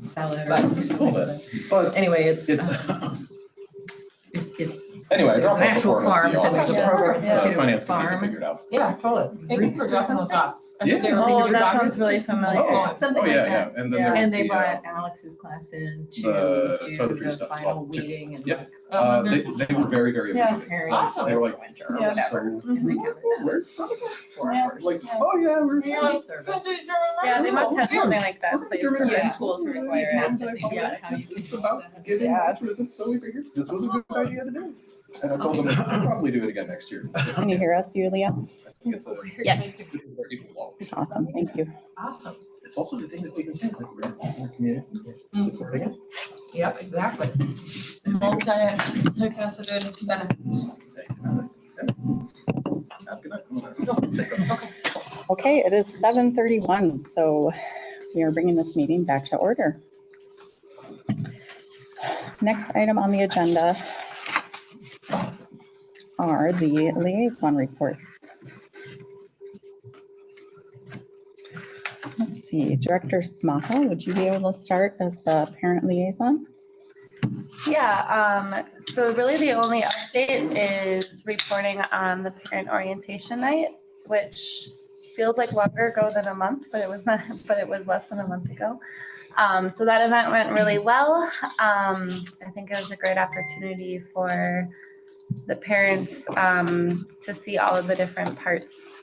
salad But- or something. But Anyway, it's anyway, I there's dropped an off the actual form at farm, the but then there's a office. program The associated with finance the committee farm. figured out. Yeah, totally. Thank you for dropping those off. I think Yes. they were Oh, fingerprinted that documents. sounds really familiar. Oh, Something oh, like yeah, that. yeah. And then there was And they the, brought Alex's class in to the do toiletry the stuff. final Oh, weeding and yep. like They were very, very Yeah. appreciative. preparing Awesome. for They were like, winter or Yeah. whatever. so And they covered that Where? with 4 Yeah. hours. like, oh yeah, we're. You're like, Service. "Good, did you Yeah, they remember?" must have something like that place for Yeah. schools to require it. Yeah, how you It's can- about giving Yeah. altruism, so we figured this was a good idea to do. And I told them we'll probably do it again next year. Can you hear us, Yulia? I think it's a. Yes. this is where people walk. Awesome, thank you. Awesome. It's also the thing that we've been saying, like we're involved in our community, we're supporting it. Yep, exactly. Multifaceted benefits. Have a good night. Okay. Okay, it is 7:31, so we are bringing this meeting back to order. Next item on the agenda are the liaison reports. Let's see, Director Smaha, would you be able to start as the parent liaison? Yeah, so really the only update is reporting on the parent orientation night, which feels like longer ago than a month, but it was not, but it was less than a month ago. So that event went really well. I think it was a great opportunity for the parents to see all of the different parts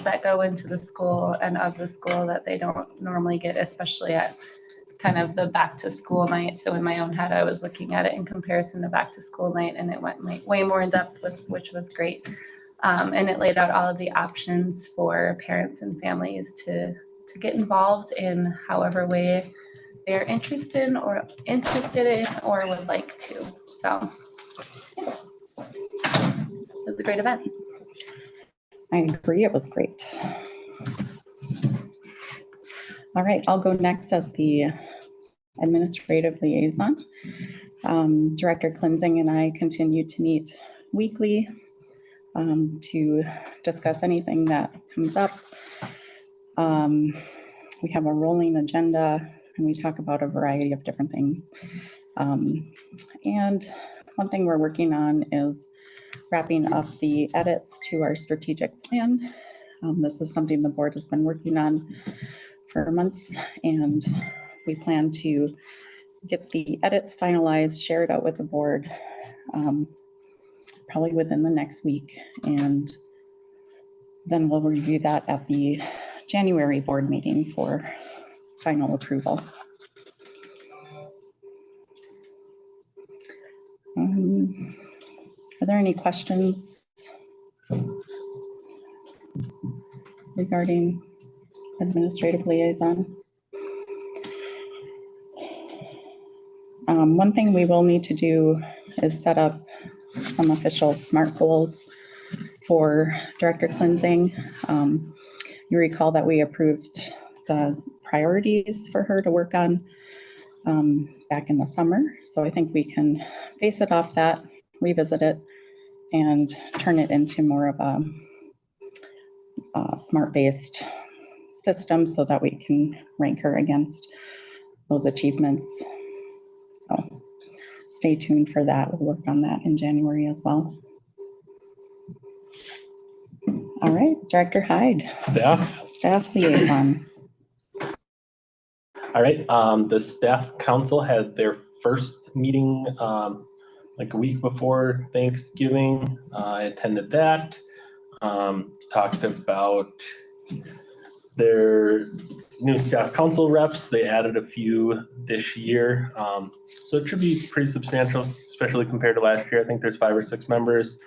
that go into the school and of the school that they don't normally get, especially at kind of the back to school night. So in my own head, I was looking at it in comparison to back to school night, and it went way more in depth, which was great. And it laid out all of the options for parents and families to get involved in however way they're interested in or would like to. So yeah. It was a great event. I agree, it was great. All right, I'll go next as the administrative liaison. Director Cleansing and I continue to meet weekly to discuss anything that comes up. We have a rolling agenda and we talk about a variety of different things. And one thing we're working on is wrapping up the edits to our strategic plan. This is something the board has been working on for months, and we plan to get the edits finalized, shared out with the board probably within the next week. And then we'll review that at the January board meeting for final approval. Are there any questions regarding administrative liaison? One thing we will need to do is set up some official SMART goals for Director Cleansing. You recall that we approved the priorities for her to work on back in the summer. So I think we can base it off that, revisit it, and turn it into more of a SMART-based system so that we can rank her against those achievements. So stay tuned for that. We'll work on that in January as well. All right, Director Hyde. Staff liaison. All right, the staff council had their first meeting like a week before Thanksgiving. I attended that. Talked about their new staff council reps. They added a few this year. So it should be pretty substantial, especially compared to last year. I think there's 5 or 6 members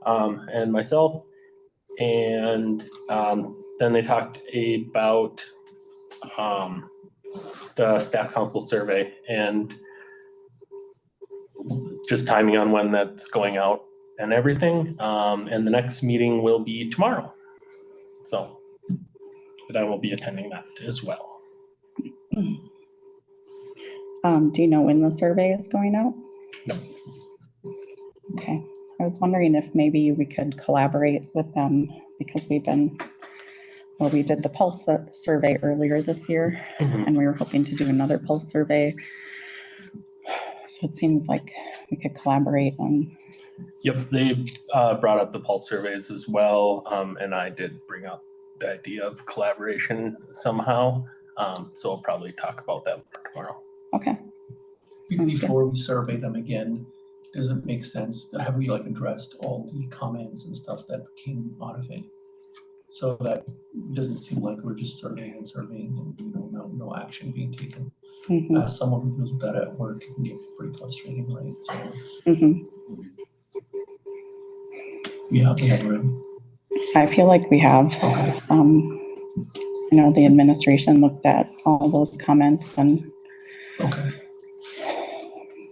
and myself. And then they talked about the staff council survey and just timing on when that's going out and everything. And the next meeting will be tomorrow. So, but I will be attending that as well. Do you know when the survey is going out? No. Okay, I was wondering if maybe we could collaborate with them because we've been well, we did the pulse survey earlier this year, Mhm. and we were hoping to do another pulse survey. So it seems like we could collaborate on, Yep, they brought up the pulse surveys as well, and I did bring up the idea of collaboration somehow. So we'll probably talk about that more tomorrow. okay. Sounds good. Before we survey them again, does it make sense, have we like addressed all the comments and stuff that came out of it? So that it doesn't seem like we're just surveying and you know, no action being taken. Mhm, As someone who deals with that at work, it can get pretty frustrating, right? So mhm. we have already. I feel like we have. Okay. You know, the administration looked at all those comments and Okay.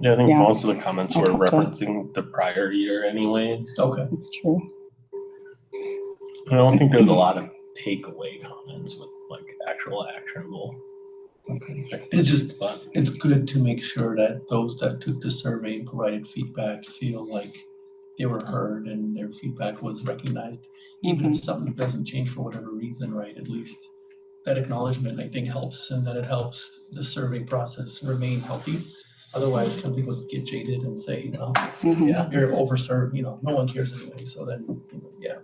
Yeah, I think Yeah. most of the comments I'd were have to- referencing the prior year anyways. Okay. it's true. I don't think there's a lot of takeaway comments with like actual actionable. Okay. things, It's just, but it's good to make sure that those that took the survey and provided feedback feel like they were heard and their feedback was recognized. Even if something doesn't change for whatever reason, right? At least that acknowledgement, I think, helps, and that it helps the survey process remain healthy. Otherwise, some people get jaded and say, well, Mhm. yeah, you're overserved, you know, no one cares anyway. So then, yeah.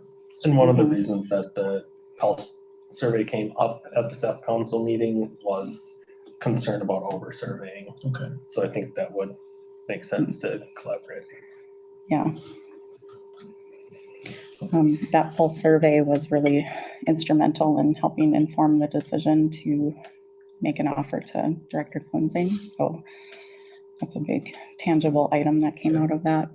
and one of the reasons that the pulse survey came up at the staff council meeting was concern about over surveying. Okay. So I think that would make sense to collaborate. Yeah. That whole survey was really instrumental in helping inform the decision to make an offer to Director Cleansing. So that's a big tangible item that came out of that.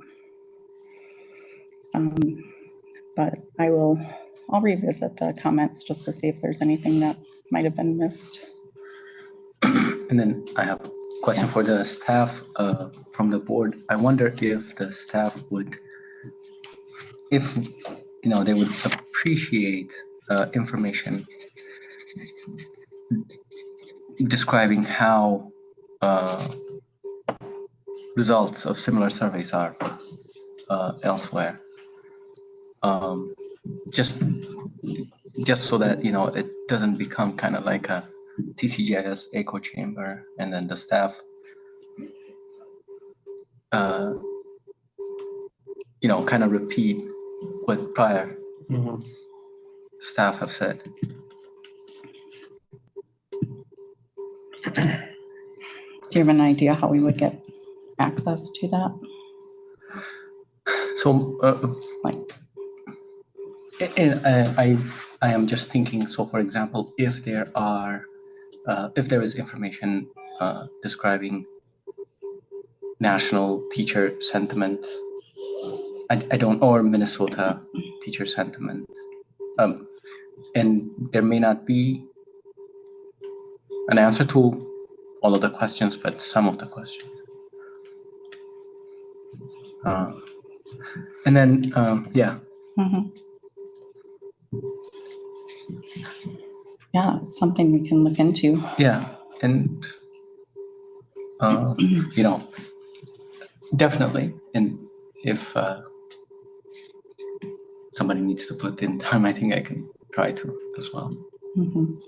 But I'll revisit the comments just to see if there's anything that might have been missed. And then I have a question for the staff from the board. I wonder if the staff would, if you know, they would appreciate information describing how results of similar surveys are elsewhere. Just so that, you know, it doesn't become kind of like a TCGIS echo chamber, and then the staff, you know, kind of repeat what prior staff have said. Do you have an idea how we would get access to that? So, Like, and I am just thinking. So, for example, if there is information describing national teacher sentiment, I don't, or Minnesota teacher sentiment, and there may not be an answer to all of the questions, but some of the questions. And then, yeah. mhm. Yeah, it's something we can look into. Yeah, and you know, definitely. And if somebody needs to put in time, I think I can try to as well. Mhm.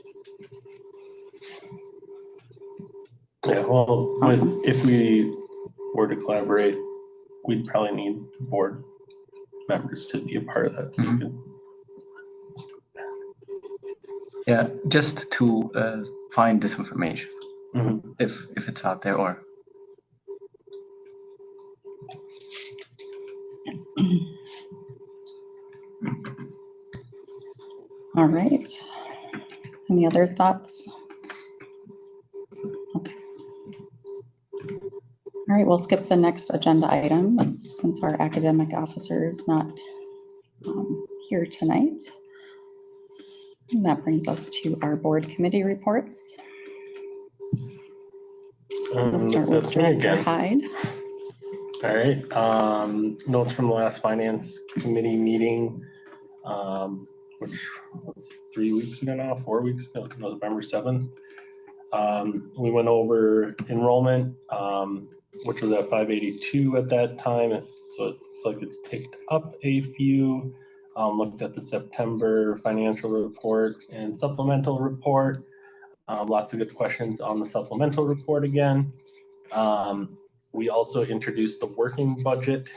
Yeah, well, Awesome. if we were to collaborate, we'd probably need board members to be a part of that. So you could, Yeah, just to find this information, if it's out there, or All right. Any other thoughts? Okay. All right, we'll skip the next agenda item since our academic officer is not here tonight. And that brings us to our board committee reports. We'll start with that's me Director again. Hyde. All right, notes from the last finance committee meeting, which was 3 weeks ago now, 4 weeks ago, November 7th. We went over enrollment, which was at 582 at that time. So it's like it's ticked up a few. looked at the September financial report and supplemental report. Lots of good questions on the supplemental report again. We also introduced the working budget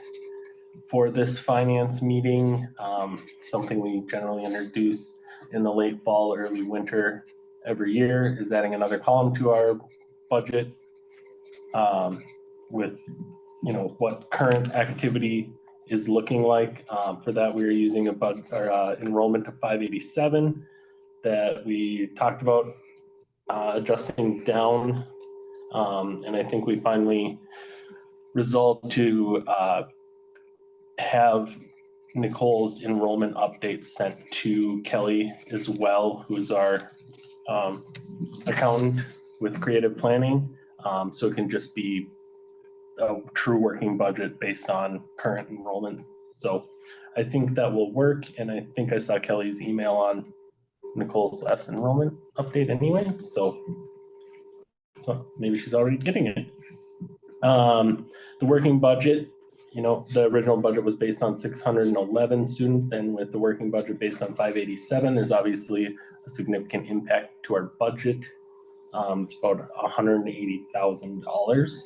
for this finance meeting, something we generally introduce in the late fall, early winter every year, is adding another column to our budget with, you know, what current activity is looking like. For that, we are using our enrollment of 587 that we talked about adjusting down. And I think we finally resolved to have Nicole's enrollment updates sent to Kelly as well, who's our accountant with creative planning. So it can just be a true working budget based on current enrollment. So I think that will work. And I think I saw Kelly's email on Nicole's last enrollment update anyways. So maybe she's already getting it. The working budget, you know, the original budget was based on 611 students, and with the working budget based on 587, there's obviously a significant impact to our budget. It's about $180,000.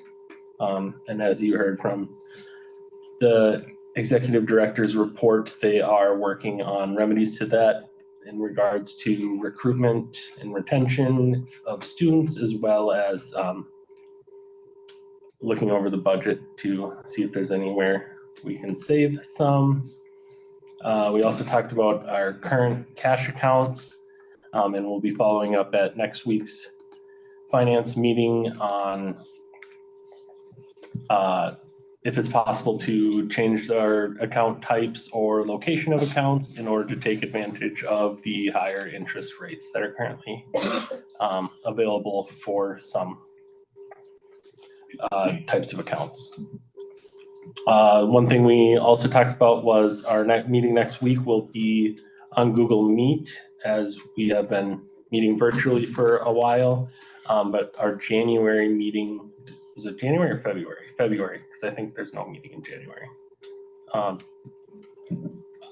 And as you heard from the executive director's report, they are working on remedies to that in regards to recruitment and retention of students, as well as looking over the budget to see if there's anywhere we can save some. We also talked about our current cash accounts, and we'll be following up at next week's finance meeting on if it's possible to change our account types or location of accounts in order to take advantage of the higher interest rates that are currently available for some types of accounts. One thing we also talked about was our meeting next week will be on Google Meet, as we have been meeting virtually for a while. But our January meeting, is it January or February? February, because I think there's no meeting in January.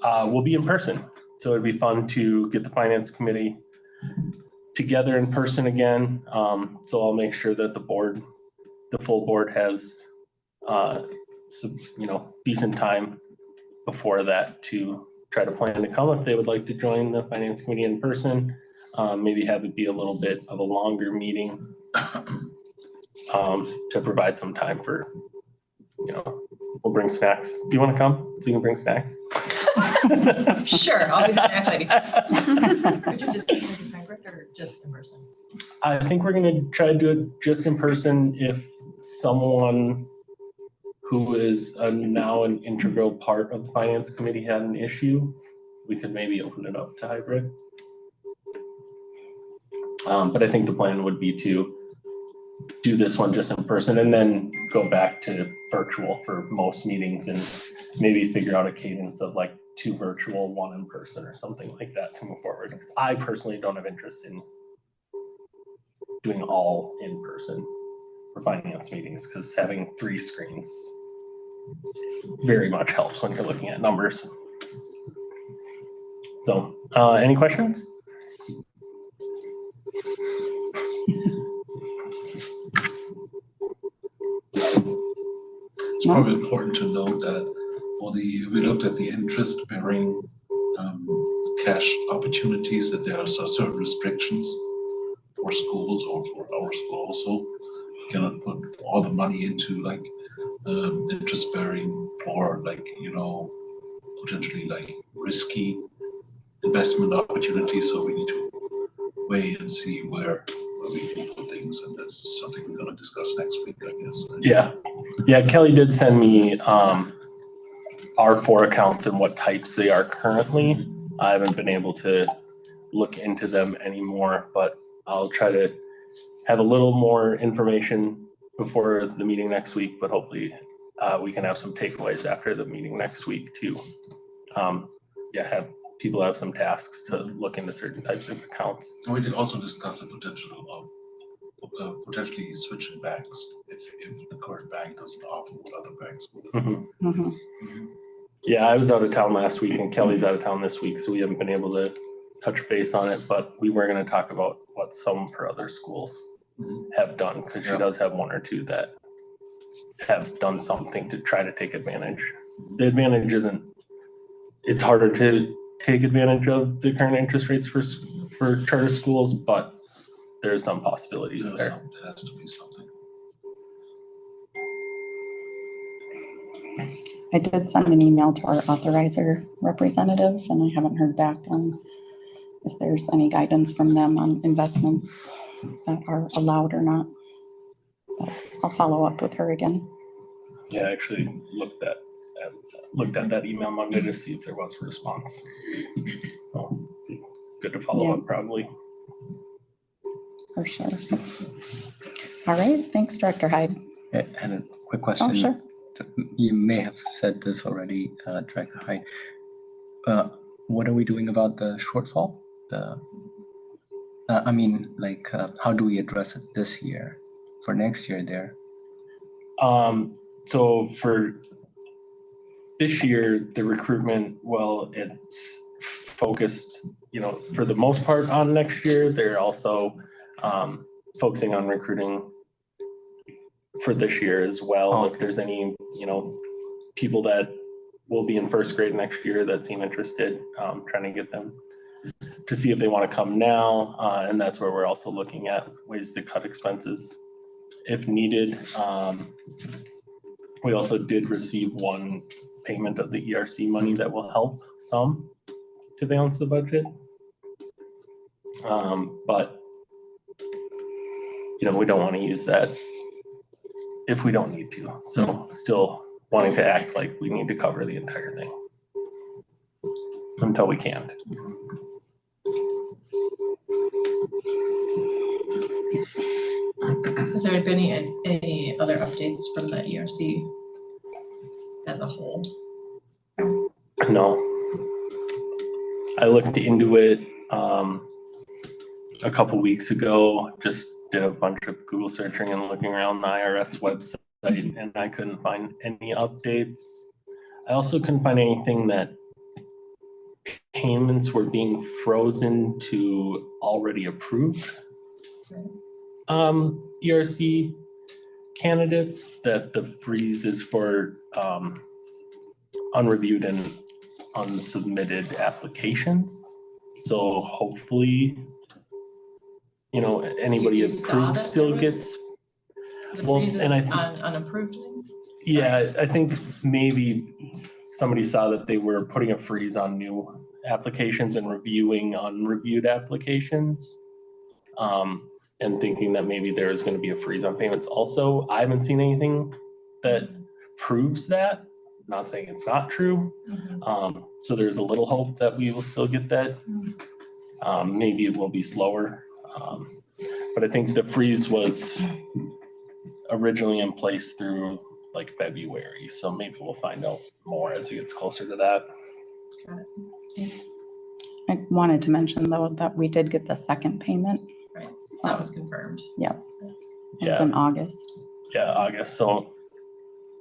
We'll be in person. So it'd be fun to get the finance committee together in person again. So I'll make sure that the full board has some, you know, decent time before that to try to plan to come if they would like to join the finance committee in person. Maybe have it be a little bit of a longer meeting to provide some time for, you know, we'll bring snacks. Do you want to come so you can bring snacks? Sure, I'll be the snack lady. Would you just do it in hybrid or just in person? I think we're going to try to do it just in person. If someone who is now an integral part of the finance committee had an issue, we could maybe open it up to hybrid. But I think the plan would be to do this one just in person and then go back to virtual for most meetings and maybe figure out a cadence of like 2 virtual, 1 in person or something like that to move forward. Because I personally don't have interest in doing all in person for finance meetings, because having 3 screens very much helps when you're looking at numbers. So any questions? It's probably important to note that we looked at the interest-bearing cash opportunities, that there are certain restrictions for schools or for our school also. You cannot put all the money into like interest-bearing or like, you know, potentially like risky investment opportunities. So we need to weigh and see where we can put things, and that's something we're going to discuss next week, I guess. Yeah, Kelly did send me our 4 accounts and what types they are currently. I haven't been able to look into them anymore, but I'll try to have a little more information before the meeting next week, but hopefully we can have some takeaways after the meeting next week to have people have some tasks to look into certain types of accounts. And we did also discuss the potential of potentially switching banks if the current bank doesn't offer what other banks would. Yeah, I was out of town last week and Kelly's out of town this week, so we haven't been able to touch base on it, but we were gonna talk about what some of her other schools have done, because she does have one or two that have done something to try to take advantage. The advantage isn't, it's harder to take advantage of the current interest rates for charter schools, but there's some possibilities There's there. some, there has to be something. I did send an email to our authorizer representative, and I haven't heard back on if there's any guidance from them on investments that are allowed or not. But I'll follow up with her again. Yeah, I actually looked at that email Monday to see if there was a response. So good to follow up probably. For sure. All right, thanks, Director Hyde. And a quick question. Oh, sure. You may have said this already, Director Hyde. What are we doing about the shortfall? How do we address it this year for next year there? So for this year, the recruitment, well, it's focused, for the most part on next year. They're also focusing on recruiting for this year as well. Oh, if there's any, people that will be in first grade next year that seem interested, trying to get them to see if they want to come now. And that's where we're also looking at ways to cut expenses if needed. We also did receive one payment of the ERC money that will help some to balance the budget. But we don't want to use that if we don't need to. So still wanting to act like we need to cover the entire thing until we can. Has there been any other updates from the ERC as a whole? No. I looked into it a couple weeks ago, just did a bunch of Google searching and looking around the IRS website, and I couldn't find any updates. I also couldn't find anything that payments were being frozen to already approved ERC candidates, that the freeze is for unreviewed and unsubmitted applications. So hopefully, anybody You saw approved that still there was gets. The Well, freeze is and on unapproved? Yeah, I think maybe somebody saw that they were putting a freeze on new applications and reviewing unreviewed applications. And thinking that maybe there is going to be a freeze on payments also. I haven't seen anything that proves that. Not saying it's not true. So there's a little hope that we will still get that. Maybe it will be slower. But I think the freeze was originally in place through like February. So maybe we'll find out more as it gets closer to that. Got it. I wanted to mention though that we did get the second payment. Right, that was confirmed. Yeah. It was in August. Yeah, August. So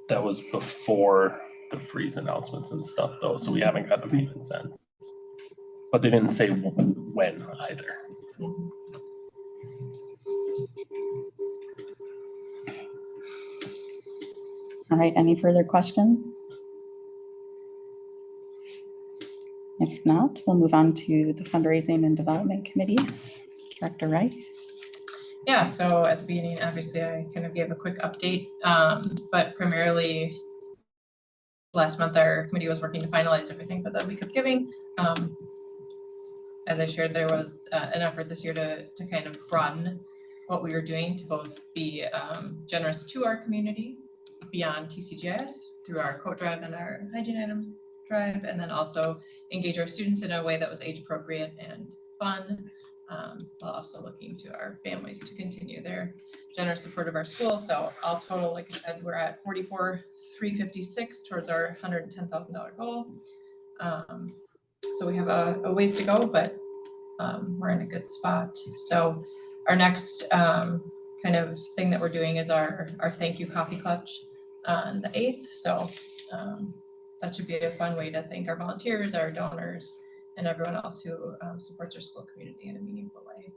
that was before the freeze announcements and stuff though. So we haven't got the payment since. But they didn't say when either. All right, any further questions? If not, we'll move on to the Fundraising and Development Committee. Director Wright. Yeah, so at the beginning, obviously, I kind of gave a quick update, but primarily last month, our committee was working to finalize everything for the week of giving. As I shared, there was an effort this year to kind of broaden what we were doing to both be generous to our community beyond TCGIS through our coat drive and our hygiene item drive, and then also engage our students in a way that was age appropriate and fun, while also looking to our families to continue their generous support of our school. So all total, like I said, we're at $44,356 towards our $110,000 goal. So we have a ways to go, but we're in a good spot. So our next kind of thing that we're doing is our thank you coffee clutch on the 8th. So that should be a fun way to thank our volunteers, our donors, and everyone else who supports our school community in a meaningful way.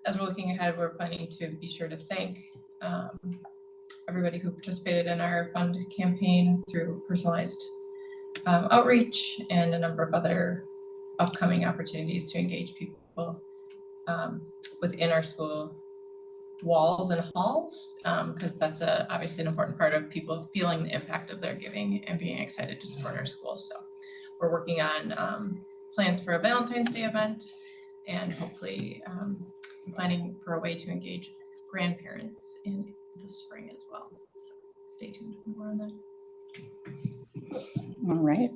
As we're looking ahead, we're planning to be sure to thank everybody who participated in our fund campaign through personalized outreach and a number of other upcoming opportunities to engage people within our school walls and halls, because that's obviously an important part of people feeling the impact of their giving and being excited to support our school. So we're working on plans for a Valentine's Day event, and hopefully planning for a way to engage grandparents in the spring as well. So stay tuned for more on that. All right.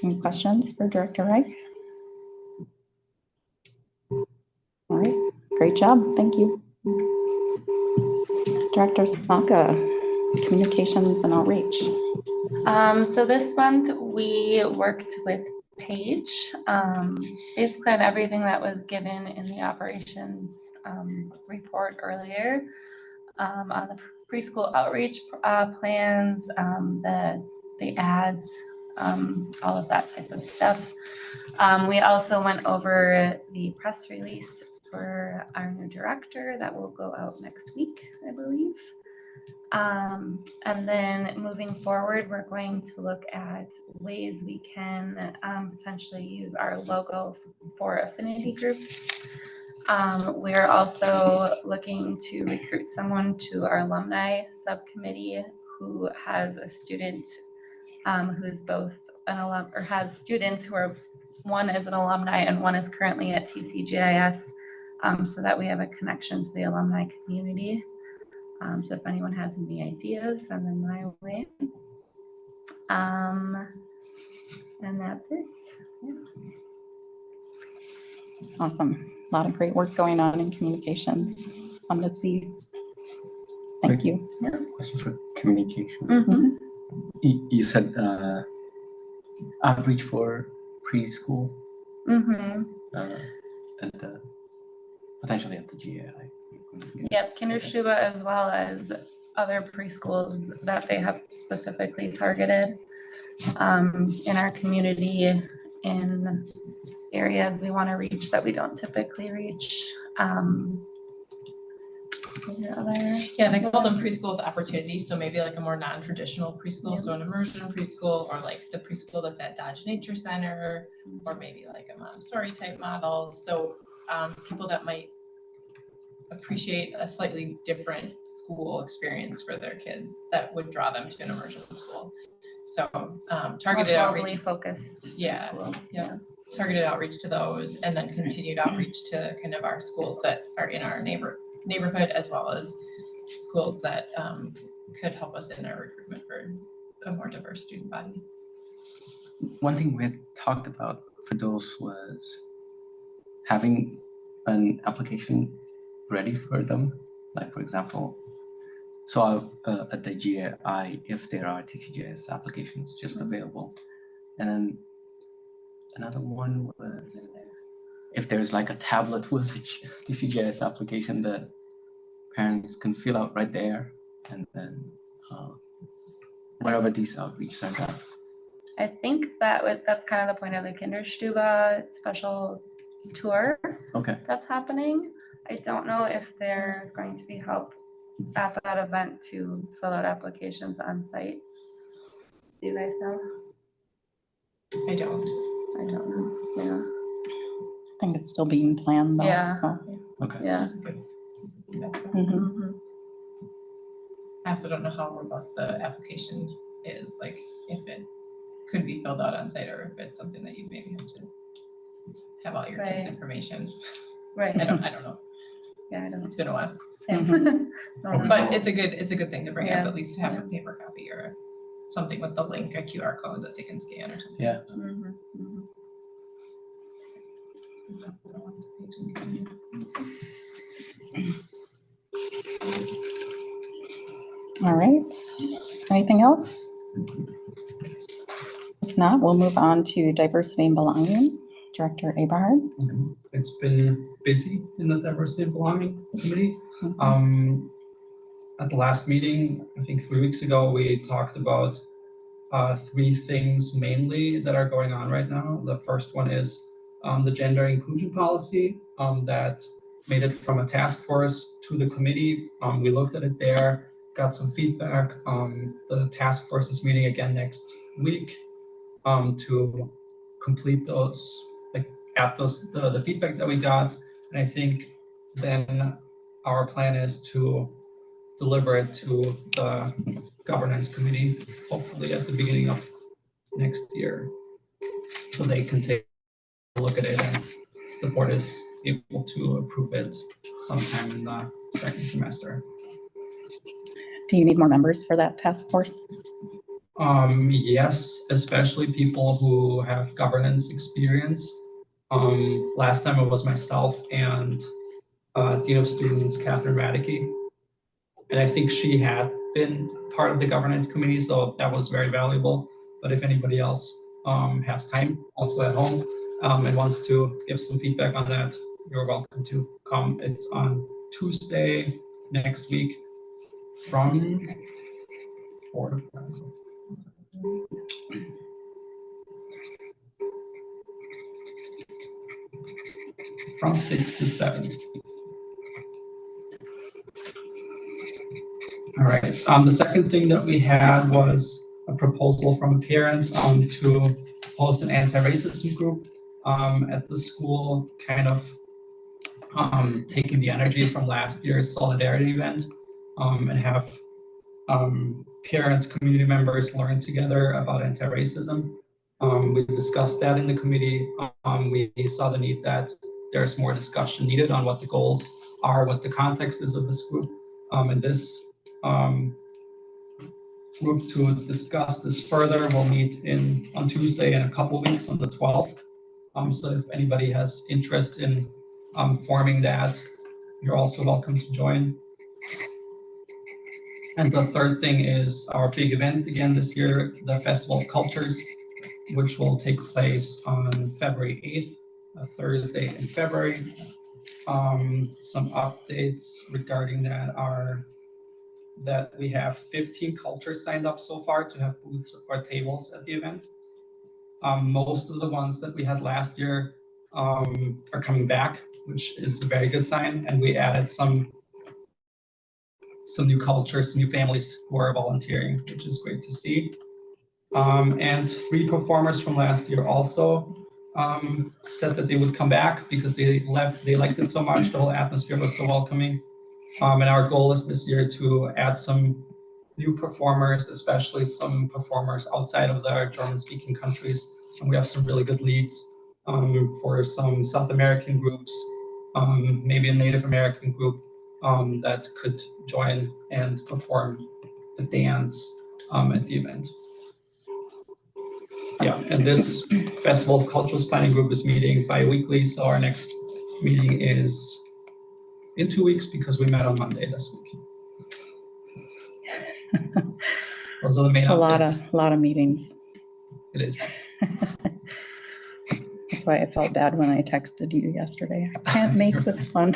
Any questions for Director Reich? All right, great job, thank you. Director Smaka, Communications and Outreach. So this month we worked with Paige, basically on everything that was given in the operations report earlier, on the preschool outreach plans, the ads, all of that type of stuff. We also went over the press release for our new director that will go out next week, I believe. And then moving forward, we're going to look at ways we can potentially use our logo for affinity groups. We're also looking to recruit someone to our alumni subcommittee who has a student who's both an alum or has students who are, one is an alumni and one is currently at TCGIS, so that we have a connection to the alumni community. So if anyone has any ideas, send them my way. And that's it. Yeah. Awesome. A lot of great work going on in communications. Fun to see. Thank you. Yeah. Question for communication. Mhm. You said outreach for preschool Mhm. and potentially at the GAI. Yep, Kinderstube as well as other preschools that they have specifically targeted in our community, in areas we want to reach that we don't typically reach. Yeah, they call them preschool with opportunity. So maybe like a more non-traditional preschool, so an immersion preschool, or like the preschool that's at Dodge Nature Center, or maybe like a Montessori type model. So people that might appreciate a slightly different school experience for their kids that would draw them to an immersion school. So targeted outreach. Focused. Yeah, yeah. Targeted outreach to those, and then continued outreach to kind of our schools that are in our neighborhood, as well as schools that could help us in our recruitment for a more diverse student body. One thing we had talked about for those was having an application ready for them. Like, for example, so at the GAI, if there are TCGIS applications just available. And then another one was if there's like a tablet with a TCGIS application that parents can fill out right there, and then wherever these outreach centers are. I think that's kind of the point of the Kinderstube special tour that's happening. I don't know if there's going to be help at that event to fill out applications on site. Do you guys know? I don't know. Yeah. I think it's still being planned though. Yeah. So. Okay. Yeah. Mm-hmm. I also don't know how robust the application is, like if it could be filled out on site, or if it's something that you maybe have to have all your kids' information. Right. I don't know. Yeah, I don't know. It's been a while. Same. But it's a good thing to bring up, Yeah. at least to have a paper copy or something with the link, a QR code that they can scan or something. Yeah. Mhm, mhm. All right. Anything else? If not, we'll move on to diversity and belonging. Director Eberhard. It's been busy in the Diversity and Belonging Committee. At the last meeting, I think 3 weeks ago, we talked about three things mainly that are going on right now. The first one is the gender inclusion policy that made it from a task force to the committee. We looked at it there, got some feedback. The task force is meeting again next week to complete those, like at those the feedback that we got. And I think then our plan is to deliver it to the governance committee, hopefully at the beginning of next year, so they can take a look at it and the board is able to approve it sometime in the second semester. Do you need more members for that task force? Yes, especially people who have governance experience. Last time it was myself and Dean of Students, Catherine Radicke. And I think she had been part of the governance committee, so that was very valuable. But if anybody else has time also at home and wants to give some feedback on that, you're welcome to come. It's on Tuesday next week from 4 to 5. From 6 to 7. All right. The second thing that we had was a proposal from a parent to host an anti-racism group at the school, kind of taking the energy from last year's solidarity event and have parents, community members learn together about anti-racism. We discussed that in the committee. We saw the need that there's more discussion needed on what the goals are, what the context is of this group. And this group to discuss this further will meet on Tuesday in a couple of weeks on the 12th. So if anybody has interest in forming that, you're also welcome to join. And the third thing is our big event again this year, the Festival of Cultures, which will take place on February 8th, a Thursday in February. Some updates regarding that are that we have 15 cultures signed up so far to have booths or tables at the event. Most of the ones that we had last year are coming back, which is a very good sign. And we added some new cultures, new families who are volunteering, which is great to see. And 3 performers from last year also said that they would come back because they liked it so much. The whole atmosphere was so welcoming. And our goal is this year to add some new performers, especially some performers outside of the German-speaking countries. And we have some really good leads for some South American groups, maybe a Native American group that could join and perform a dance at the event. Yeah, and this Festival of Cultures Planning Group is meeting bi-weekly, so our next meeting is in 2 weeks because we met on Monday this week. Those are the main updates. A lot of meetings. It is. That's why I felt bad when I texted you yesterday. I can't make this one.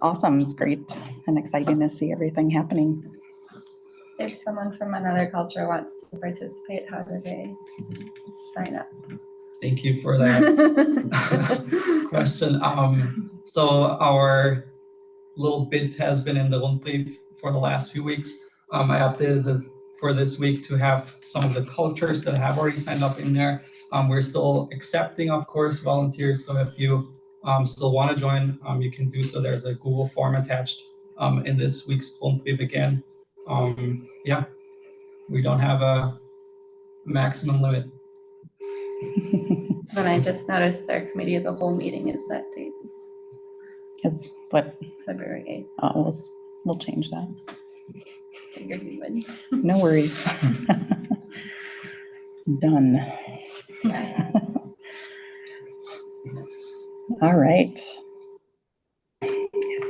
Awesome. It's great and exciting to see everything happening. If someone from another culture wants to participate, how do they sign up? Thank you for that question. So our little bit has been in the Rundbrief for the last few weeks. I updated it for this week to have some of the cultures that have already signed up in there. We're still accepting, of course, volunteers. So if you still want to join, you can do so. There's a Google form attached in this week's Rundbrief again. Yeah, we don't have a maximum limit. Then I just noticed their committee of the whole meeting is that date, It's what, February 8th. we'll change that. Figured we would. No worries. Done. All right.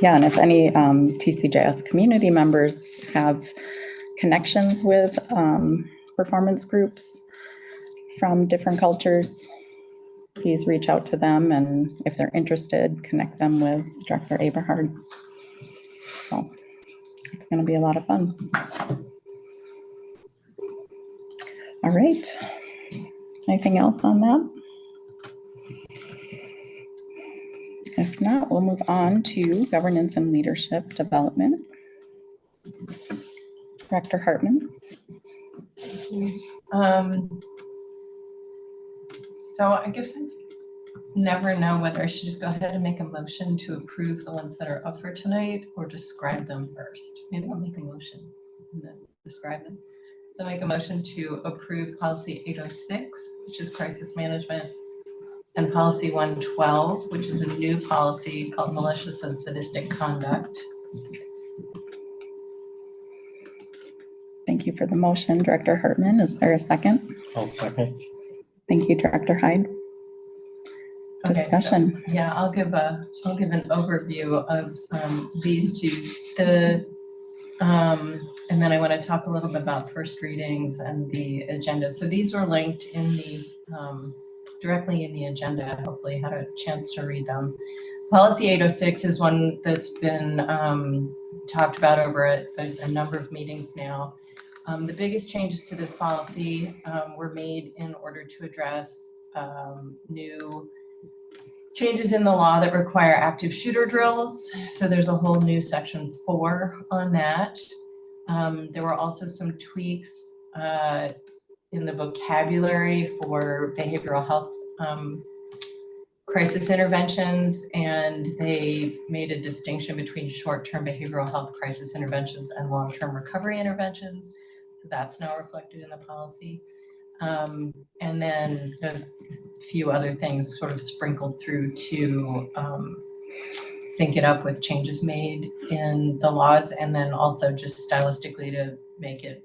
Yeah, and if any TCGIS community members have connections with performance groups from different cultures, please reach out to them, and if they're interested, connect them with Director Eberhard. So It's going to be a lot of fun. All right. Anything else on that? If not, we'll move on to governance and leadership development. Director Hartman. So I guess I never know whether I should just go ahead and make a motion to approve the ones that are up for tonight or describe them first. Maybe I'll make a motion and then describe them. So make a motion to approve policy 806, which is crisis management, and policy 112, which is a new policy called malicious and sadistic conduct. Thank you for the motion, Director Hartman. Is there a second? I'll second. Thank you, Director Hyde. Okay, Discussion. so, yeah, I'll give an overview of these two. And then I want to talk a little bit about first readings and the agenda. So these were linked in the directly in the agenda. Hopefully you had a chance to read them. Policy 806 is one that's been talked about over a number of meetings now. The biggest changes to this policy were made in order to address new changes in the law that require active shooter drills. So there's a whole new section 4 on that. There were also some tweaks in the vocabulary for behavioral health crisis interventions, and they made a distinction between short-term behavioral health crisis interventions and long-term recovery interventions. So that's now reflected in the policy. And then a few other things sort of sprinkled through to sync it up with changes made in the laws, and then also just stylistically to make it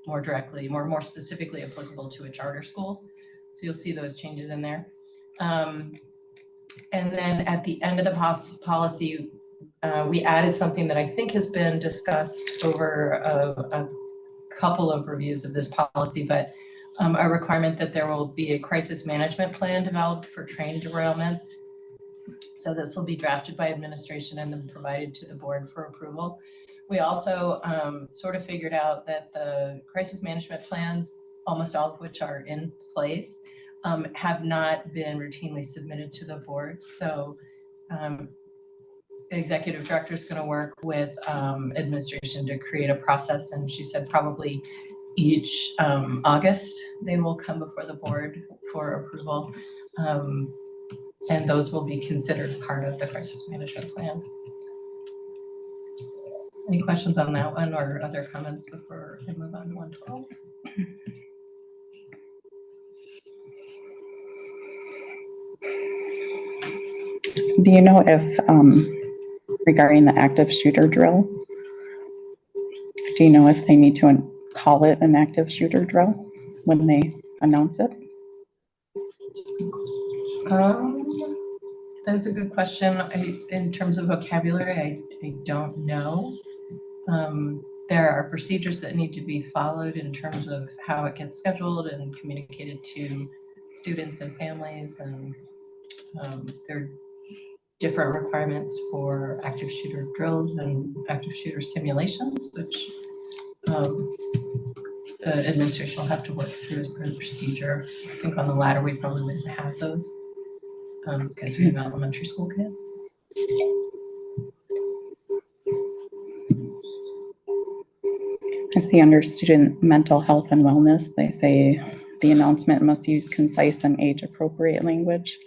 more directly, more specifically applicable to a charter school. So you'll see those changes in there. And then at the end of the policy, we added something that I think has been discussed over a couple of reviews of this policy, but a requirement that there will be a crisis management plan developed for train derailments. So this will be drafted by administration and then provided to the board for approval. We also sort of figured out that the crisis management plans, almost all of which are in place, have not been routinely submitted to the board. So the executive director is going to work with administration to create a process, and she said probably each August they will come before the board for approval, and those will be considered part of the crisis management plan. Any questions on that one or other comments before I move on to 112? Do you know if, regarding the active shooter drill, do you know if they need to call it an active shooter drill when they announce it? That's a good question. In terms of vocabulary, I don't know. There are procedures that need to be followed in terms of how it gets scheduled and communicated to students and families, and there are different requirements for active shooter drills and active shooter simulations, which the administration will have to work through as part of the procedure. I think on the latter, we probably wouldn't have those because we have elementary school kids. I see under student mental health and wellness, they say the announcement must use concise and age-appropriate language,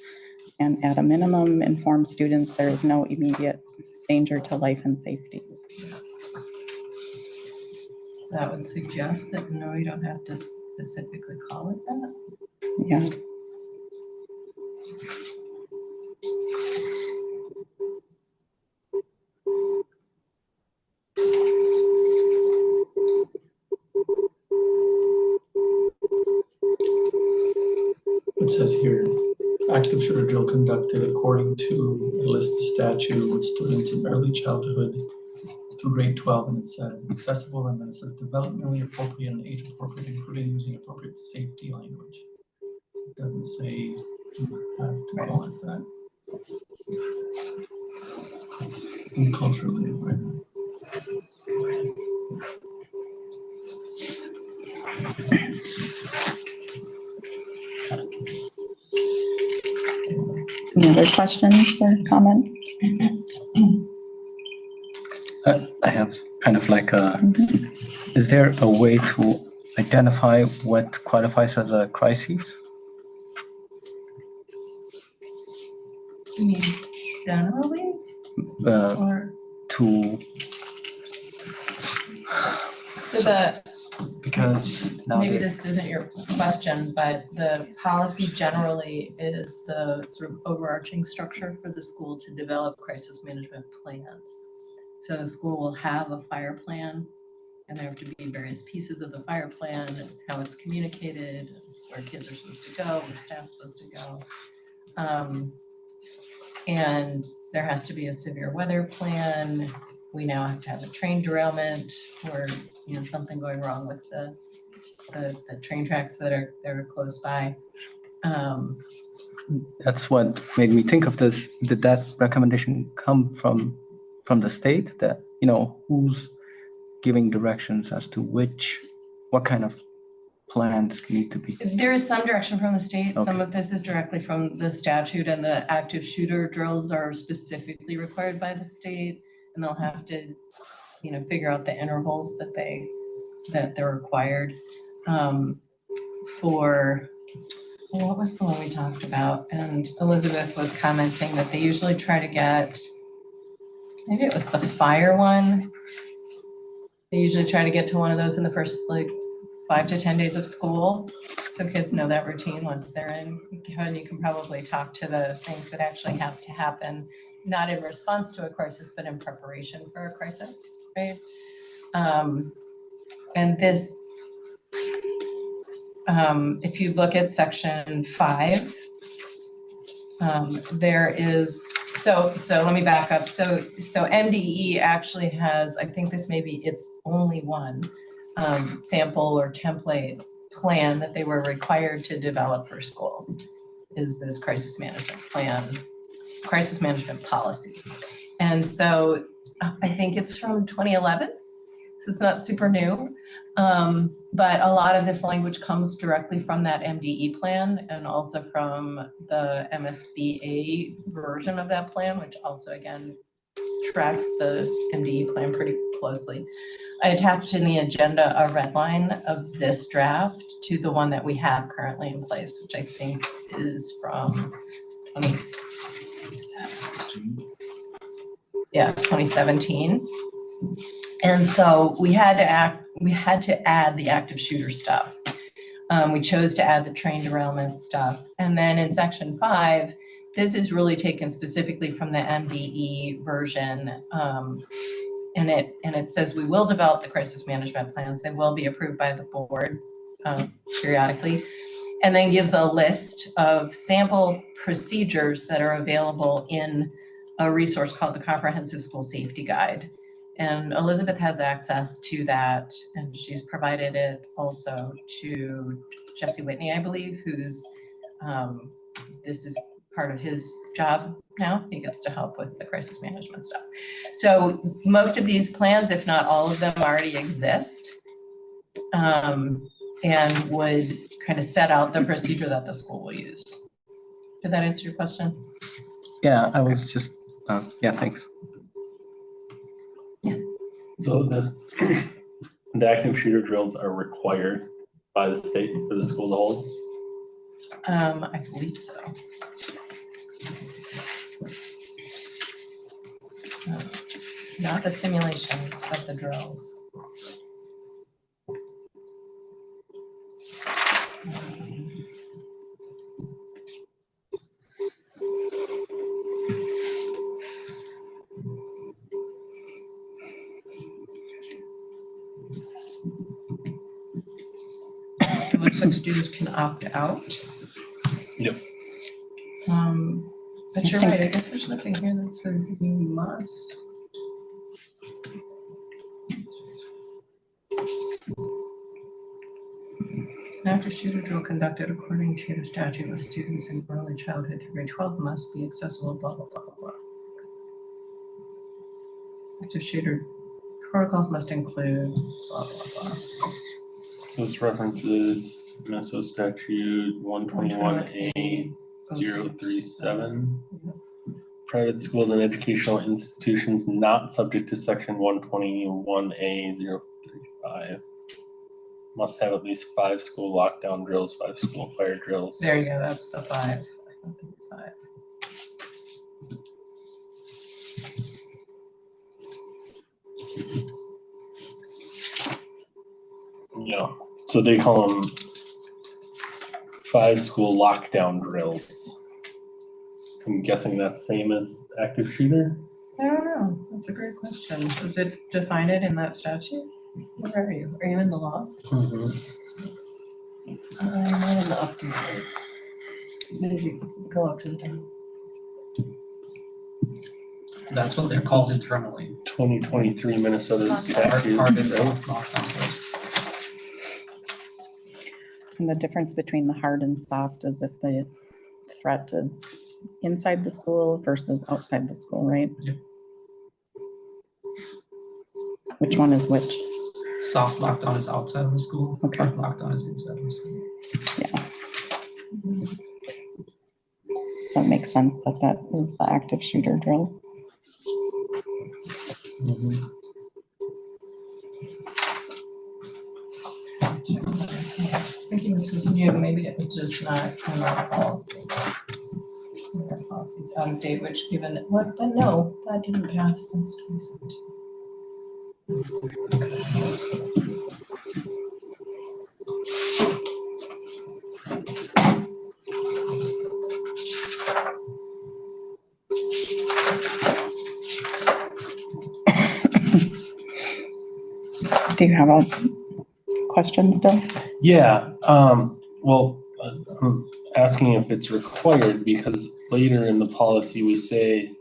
and at a minimum, inform students there is no immediate danger to life and safety. So that would suggest that no, you don't have to specifically call it that. Yeah. It says here, active shooter drill conducted according to a list of statute with students in early childhood through grade 12, and it says accessible, and then it says developmentally appropriate and age appropriate, including using appropriate safety language. It doesn't say you have to call it that. And culturally aware. Any other questions or comments? I have kind of like is there a way to identify what qualifies as a crisis? You mean generally or? To So the, because now maybe there- this isn't your question, but the policy generally is the sort of overarching structure for the school to develop crisis management plans. So the school will have a fire plan, and there have to be various pieces of the fire plan, and how it's communicated, where kids are supposed to go, where staff's supposed to go. And there has to be a severe weather plan. We now have to have a train derailment or, you know, something going wrong with the train tracks that are close by. That's what made me think of this. Did that recommendation come from the state, that, you know, who's giving directions as to what kind of plans need to be? There is some direction from the state. Some Okay. of this is directly from the statute, and the active shooter drills are specifically required by the state, and they'll have to, you know, figure out the intervals that they're required. What was the one we talked about? And Elizabeth was commenting that they usually try to get, maybe it was the fire one. They usually try to get to one of those in the first like 5 to 10 days of school. So kids know that routine once they're in. Kevin, you can probably talk to the things that actually have to happen, not in response to a crisis, but in preparation for a crisis, right? And this, if you look at section 5, there is, so let me back up. So MDE actually has, I think this may be its only one sample or template plan that they were required to develop for schools, is this crisis management plan, crisis management policy. And so I think it's from 2011, so it's not super new. But a lot of this language comes directly from that MDE plan and also from the MSBA version of that plan, which also, again, tracks the MDE plan pretty closely. I attached in the agenda a red line of this draft to the one that we have currently in place, which I think is from 2017. And so we had to add the active shooter stuff. We chose to add the train derailment stuff. And then in section 5, this is really taken specifically from the MDE version. And it says we will develop the crisis management plans. They will be approved by the board periodically. And then gives a list of sample procedures that are available in a resource called the Comprehensive School Safety Guide. And Elizabeth has access to that, and she's provided it also to Jesse Whitney, I believe, who's, this is part of his job now. He gets to help with the crisis management stuff. So most of these plans, if not all of them, already exist, and would kind of set out the procedure that the school will use. Did that answer your question? Yeah, I was just, yeah, thanks. So the active shooter drills are required by the state for the school to hold? I believe so. Not the simulations, but the drills. It looks like students can opt out. Yep. But you're right, I guess there's nothing here that says you must. An active shooter drill conducted according to the statute with students in early childhood through grade 12 must be accessible, blah, blah, blah, blah, blah. Active shooter protocols must include blah, blah, blah. So this references Minnesota statute 121A037. Private schools and educational institutions not subject to section 121A035 must have at least 5 school lockdown drills, 5 school fire drills. There you go, that's the 5. Yeah, so they call them 5 school lockdown drills. I'm guessing that's same as active shooter? I don't know, that's a great question. Does it define it in that statute? Where are you? Are you in the law? Mm-hmm. I'm not in the update. Did you go up to the top? That's what they're called internally. 2023 Minnesota statute. Hard and right? soft lockdown drills. And the difference between the hard and soft is if the threat is inside the school versus outside the school, right? Yep. Which one is which? Soft lockdown is outside of the school. Okay. Hard lockdown is inside of the school. Yeah. So it makes sense that that is the active shooter drill. Mm-hmm. I was thinking this was new, maybe it was just not in our policy. Our policy's out of date, which given, what, but no, that didn't pass since 2017. Do you have a question still? Yeah, well, I'm asking if it's required because later in the policy we say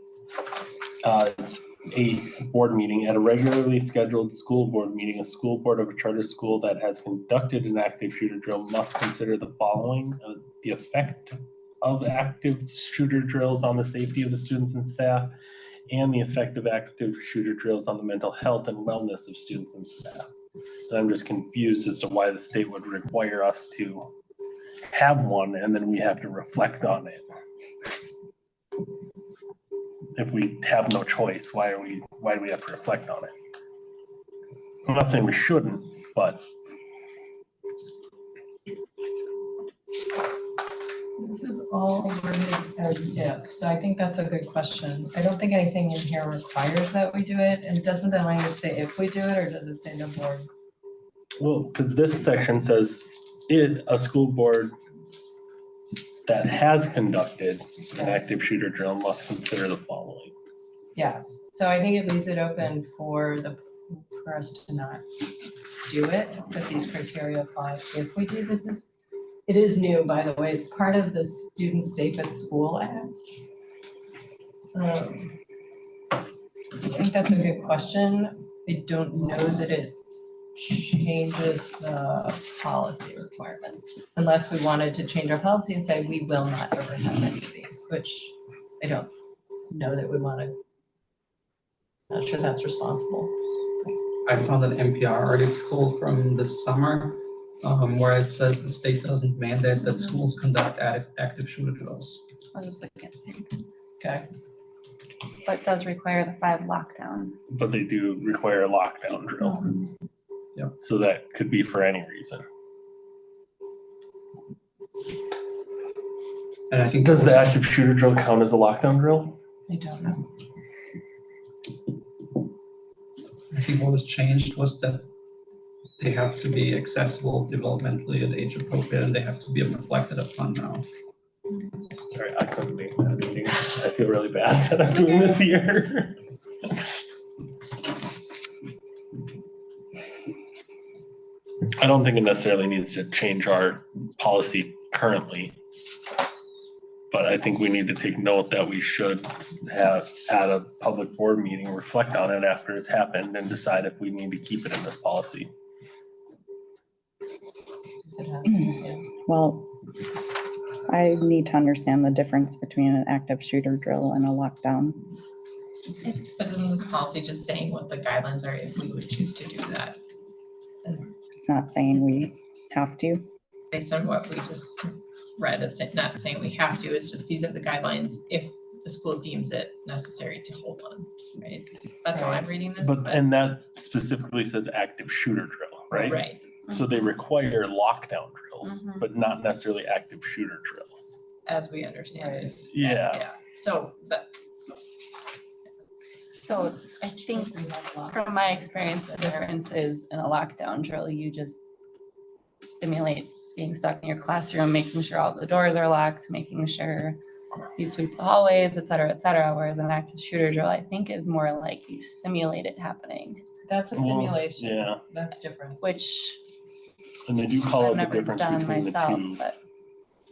it's a board meeting. At a regularly scheduled school board meeting, a school board of a charter school that has conducted an active shooter drill must consider the following: the effect of active shooter drills on the safety of the students and staff, and the effect of active shooter drills on the mental health and wellness of students and staff. And I'm just confused as to why the state would require us to have one and then we have to reflect on it. If we have no choice, why do we have to reflect on it? I'm not saying we shouldn't, but This is all worded as if, so I think that's a good question. I don't think anything in here requires that we do it, and doesn't the language say if we do it, or does it say the board? well, because this section says a school board that has conducted an active shooter drill must consider the following. Yeah, so I think it leaves it open for us to not do it, but these criteria apply if we do this. It is new, by the way, it's part of the Students Safe at School Act. I think that's a good question. I don't know that it changes the policy requirements, unless we wanted to change our policy and say we will not ever have any of these, which I don't know that we want to. Not sure that's responsible. I found an NPR article from this summer where it says the state doesn't mandate that schools conduct active shooter drills. I was just looking at the same. Okay. But does require the 5 lockdown. But they do require a lockdown drill. Yep. So that could be for any reason. And I think Does the active shooter drill count as a lockdown drill? I don't know. I think what was changed was that they have to be accessible developmentally and age appropriate, and they have to be reflected upon now. Sorry, I couldn't make that meeting. I feel really bad that I'm doing this here. I don't think it necessarily needs to change our policy currently, but I think we need to take note that we should have at a public board meeting, reflect on it after it's happened and decide if we need to keep it in this policy. It happens, yeah. Well, I need to understand the difference between an active shooter drill and a lockdown. But isn't this policy just saying what the guidelines are if we would choose to do that? And It's not saying we have to. based on what we just read, it's not saying we have to, it's just these are the guidelines if the school deems it necessary to hold one, right? That's how I'm reading this. But, and that specifically says active shooter drill, right? Right, So they require lockdown drills, Mhm. but not necessarily active shooter drills. as we understand it. Yeah. Yeah, so, but So I think from my experience, the difference is in a lockdown drill, you just simulate being stuck in your classroom, making sure all the doors are locked, making sure you sweep the hallways, et cetera, whereas an active shooter drill, I think, is more like you simulate it happening, that's a Well, simulation. yeah. That's different. which And they do call I've out the never difference done between myself, the two. but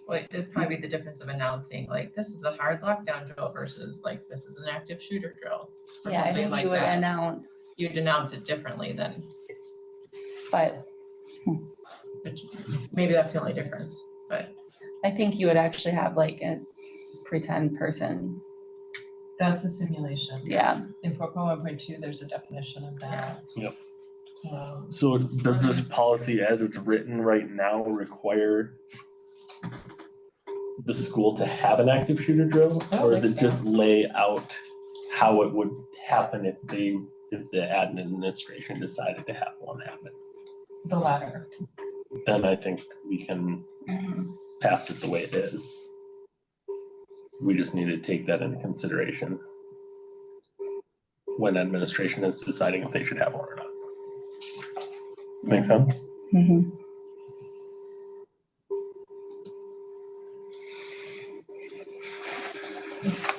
Well, it'd probably be the difference of announcing, like, this is a hard lockdown drill versus like, this is an active shooter drill. Or yeah, I something think like you would that. announce, You'd announce it differently than, but which maybe that's the only difference, but I think you would actually have like a pretend person. that's a simulation. Yeah. In 4.1.2, there's a definition of that. Yep. Um, So does this policy as it's written right now require the school to have an active shooter drill? I don't Or is think it so. just lay out how it would happen if the administration decided to have one happen? The latter. Then I think we can pass it the way it is. We just need to take that into consideration when administration is deciding if they should have one or not. Make sense? Mhm.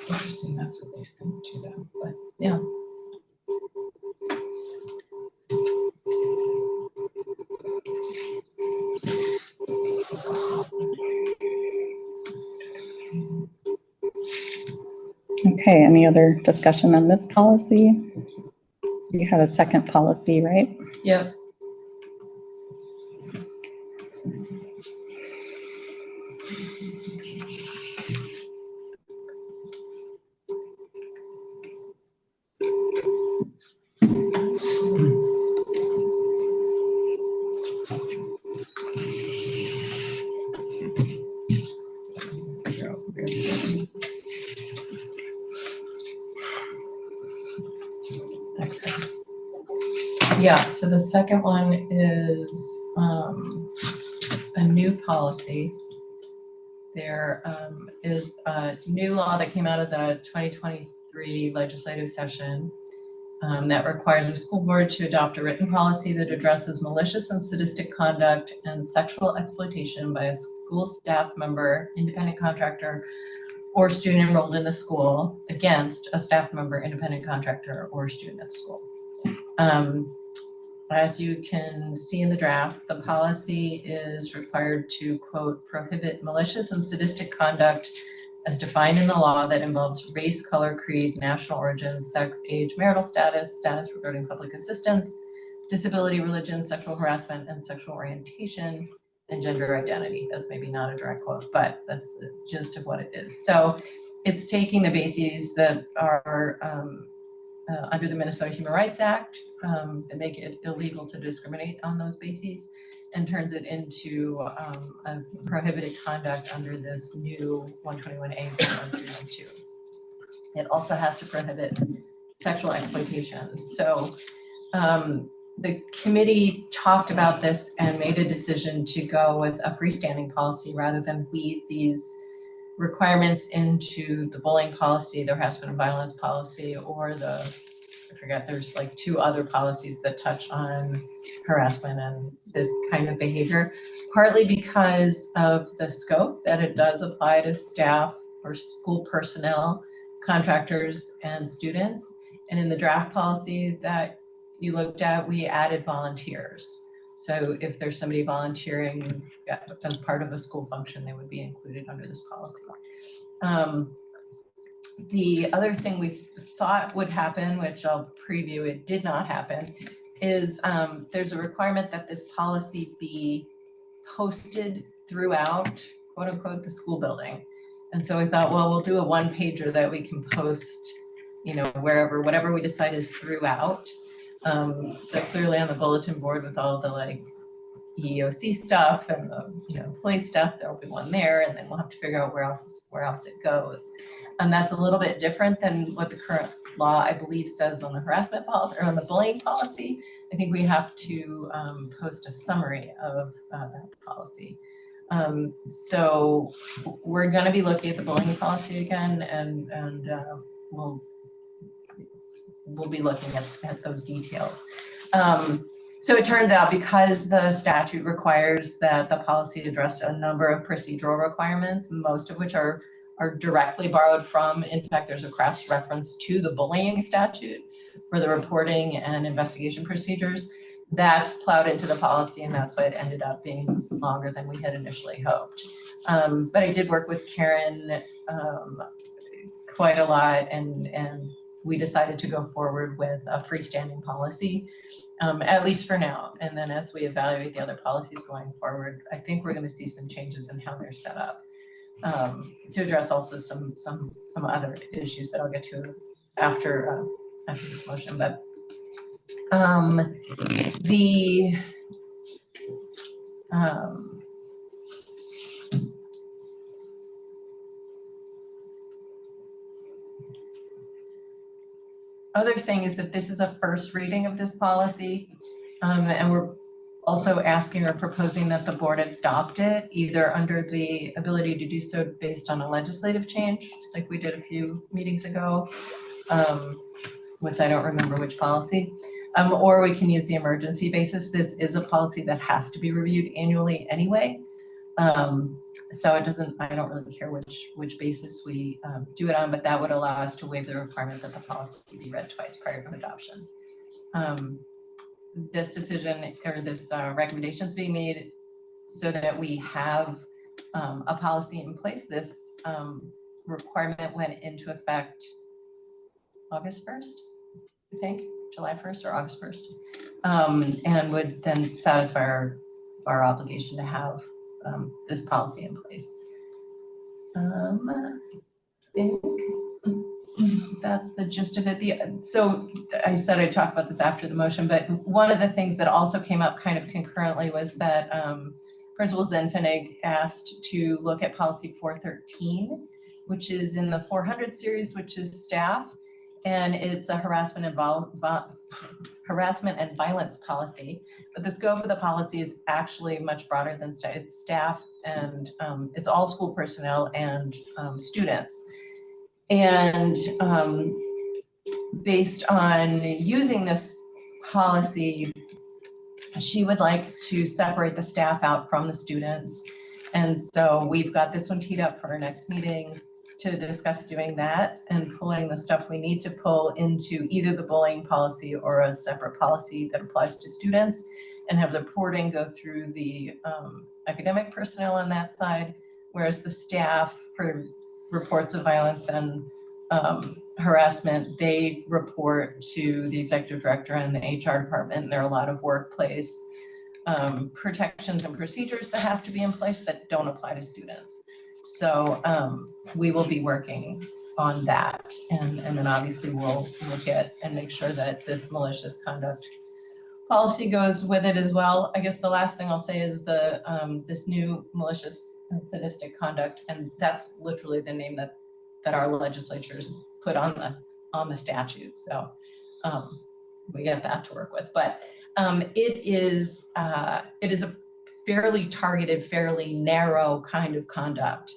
Interesting, that's what they sent to them, but yeah. Okay, any other discussion on this policy? You had a second policy, right? Yep. Yeah, so the second one is a new policy. There is a new law that came out of the 2023 legislative session that requires the school board to adopt a written policy that addresses malicious and sadistic conduct and sexual exploitation by a school staff member, independent contractor, or student enrolled in the school against a staff member, independent contractor, or student at the school. As you can see in the draft, the policy is required to, quote, prohibit malicious and sadistic conduct as defined in the law that involves race, color, creed, national origin, sex, age, marital status, status regarding public assistance, disability, religion, sexual harassment, and sexual orientation, and gender identity. That's maybe not a direct quote, but that's the gist of what it is. So it's taking the bases that are under the Minnesota Human Rights Act and make it illegal to discriminate on those bases, and turns it into a prohibited conduct under this new 121A 132. It also has to prohibit sexual exploitation. So the committee talked about this and made a decision to go with a freestanding policy rather than weave these requirements into the bullying policy, the harassment and violence policy, or the, I forget, there's like 2 other policies that touch on harassment and this kind of behavior, partly because of the scope that it does apply to staff or school personnel, contractors, and students. And in the draft policy that you looked at, we added volunteers. So if there's somebody volunteering as part of a school function, they would be included under this policy. The other thing we thought would happen, which I'll preview, it did not happen, is there's a requirement that this policy be posted throughout, quote unquote, the school building. And so we thought, well, we'll do a 1-pager that we can post you know, wherever, whatever we decide is throughout. So clearly on the bulletin board with all the like EEOC stuff and the, you know, employee stuff, there'll be one there, and then we'll have to figure out where else it goes. And that's a little bit different than what the current law, I believe, says on the harassment policy or on the bullying policy. I think we have to post a summary of that policy. So we're going to be looking at the bullying policy again, and we'll be looking at those details. So it turns out, because the statute requires that the policy address a number of procedural requirements, most of which are directly borrowed from, in fact, there's a cross reference to the bullying statute for the reporting and investigation procedures. That's plowed into the policy, and that's why it ended up being longer than we had initially hoped. But I did work with Karen quite a lot, and we decided to go forward with a freestanding policy, at least for now. And then as we evaluate the other policies going forward, I think we're going to see some changes in how they're set up, to address also some other issues that I'll get to after this motion. But the other thing is that this is a first reading of this policy, and we're also asking or proposing that the board adopt it, either under the ability to do so based on a legislative change, like we did a few meetings ago, with I don't remember which policy, or we can use the emergency basis. This is a policy that has to be reviewed annually anyway. So it doesn't, I don't really care which basis we do it on, but that would allow us to waive the requirement that the policy be read twice prior to adoption. This decision or this recommendation is being made so that we have a policy in place. This requirement went into effect August 1st, I think, July 1st or August 1st, and would then satisfy our obligation to have this policy in place. I think that's the gist of it. So I said I'd talk about this after the motion, but one of the things that also came up kind of concurrently was that Principal Zenfinig asked to look at policy 413, which is in the 400 series, which is staff, and it's a harassment and violence policy. But the scope of the policy is actually much broader than staff. It's staff, and it's all school personnel and students. And based on using this policy, she would like to separate the staff out from the students. And so we've got this one teed up for our next meeting to discuss doing that and pulling the stuff we need to pull into either the bullying policy or a separate policy that applies to students, and have the reporting go through the academic personnel on that side, whereas the staff for reports of violence and harassment, they report to the executive director and the HR department. And there are a lot of workplace protections and procedures that have to be in place that don't apply to students. So we will be working on that. And then obviously we'll look at and make sure that this malicious conduct policy goes with it as well. I guess the last thing I'll say is the this new malicious and sadistic conduct, and that's literally the name that our legislatures put on the statute. So we get that to work with. But it is a fairly targeted, fairly narrow kind of conduct.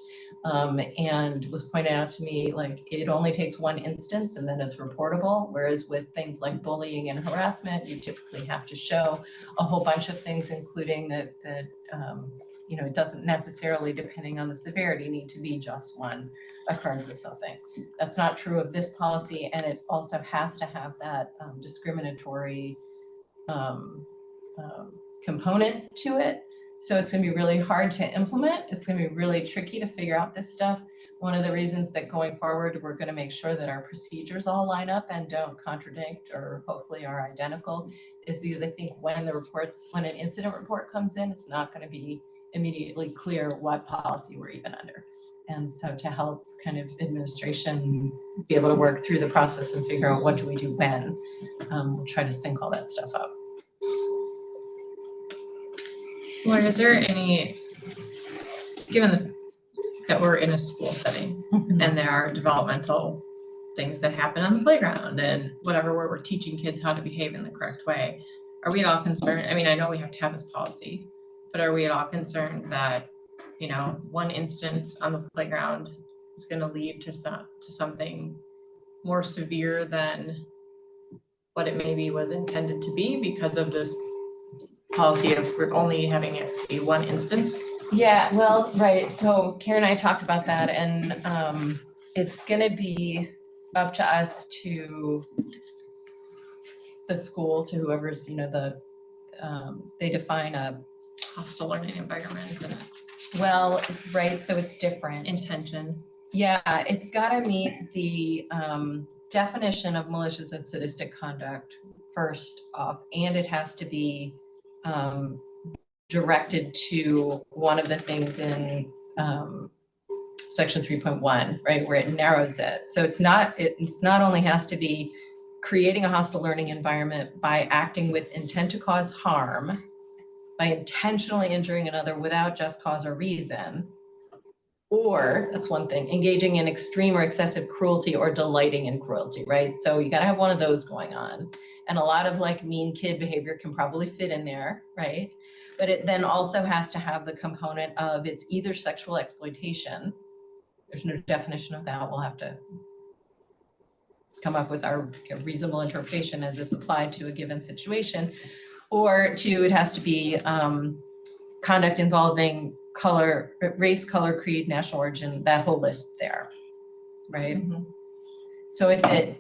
And was pointed out to me, like, it only takes one instance and then it's reportable. Whereas with things like bullying and harassment, you typically have to show a whole bunch of things, including that you know, it doesn't necessarily, depending on the severity, need to be just one occurrence of something. That's not true of this policy, and it also has to have that discriminatory component to it. So it's going to be really hard to implement. It's going to be really tricky to figure out this stuff. One of the reasons that going forward, we're going to make sure that our procedures all line up and don't contradict, or hopefully are identical, is because I think when an incident report comes in, it's not going to be immediately clear what policy we're even under. And so to help kind of administration be able to work through the process and figure out what do we do when, we'll try to sync all that stuff up. Lauren, is there any, given that we're in a school setting and there are developmental things that happen on the playground and whatever, where we're teaching kids how to behave in the correct way, are we at all concerned? I mean, I know we have to have this policy, but are we at all concerned that, you know, one instance on the playground is going to lead to something more severe than what it maybe was intended to be because of this policy of only having it be one instance? Yeah, well, right. So Karen and I talked about that, and it's going to be up to us, to the school, to whoever's, you know, they define a Hostile learning environment. well, right. So it's different. Intention. Yeah, it's got to meet the definition of malicious and sadistic conduct first off, and it has to be directed to one of the things in section 3.1, right, where it narrows it. So it's not only has to be creating a hostile learning environment by acting with intent to cause harm, by intentionally injuring another without just cause or reason, or that's one thing, engaging in extreme or excessive cruelty or delighting in cruelty, right? So you gotta have one of those going on. And a lot of like mean kid behavior can probably fit in there, right? But it then also has to have the component of it's either sexual exploitation. There's no definition of that. We'll have to come up with our reasonable interpretation as it's applied to a given situation. Or two, it has to be conduct involving color, race, color, creed, national origin, that whole list there, right? Mm-hmm. So if it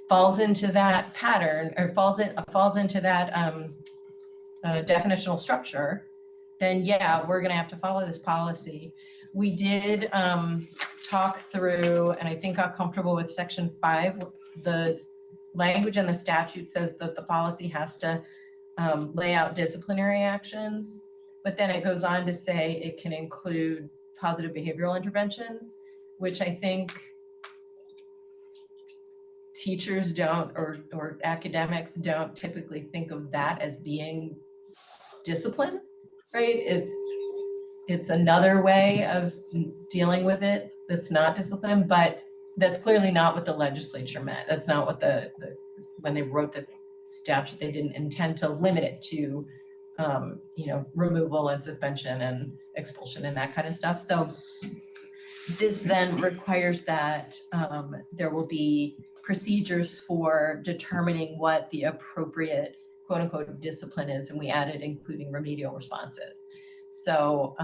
falls into that pattern or falls into that definitional structure, then yeah, we're gonna have to follow this policy. We did talk through, and I think got comfortable with section 5. The language in the statute says that the policy has to lay out disciplinary actions, but then it goes on to say it can include positive behavioral interventions, which I think teachers don't, or academics don't typically think of that as being discipline, right? It's another way of dealing with it that's not discipline, but that's clearly not what the legislature meant. That's not what when they wrote the statute, they didn't intend to limit it to, you know, removal and suspension and expulsion and that kind of stuff. So this then requires that there will be procedures for determining what the appropriate quote unquote discipline is. And we added including remedial responses. So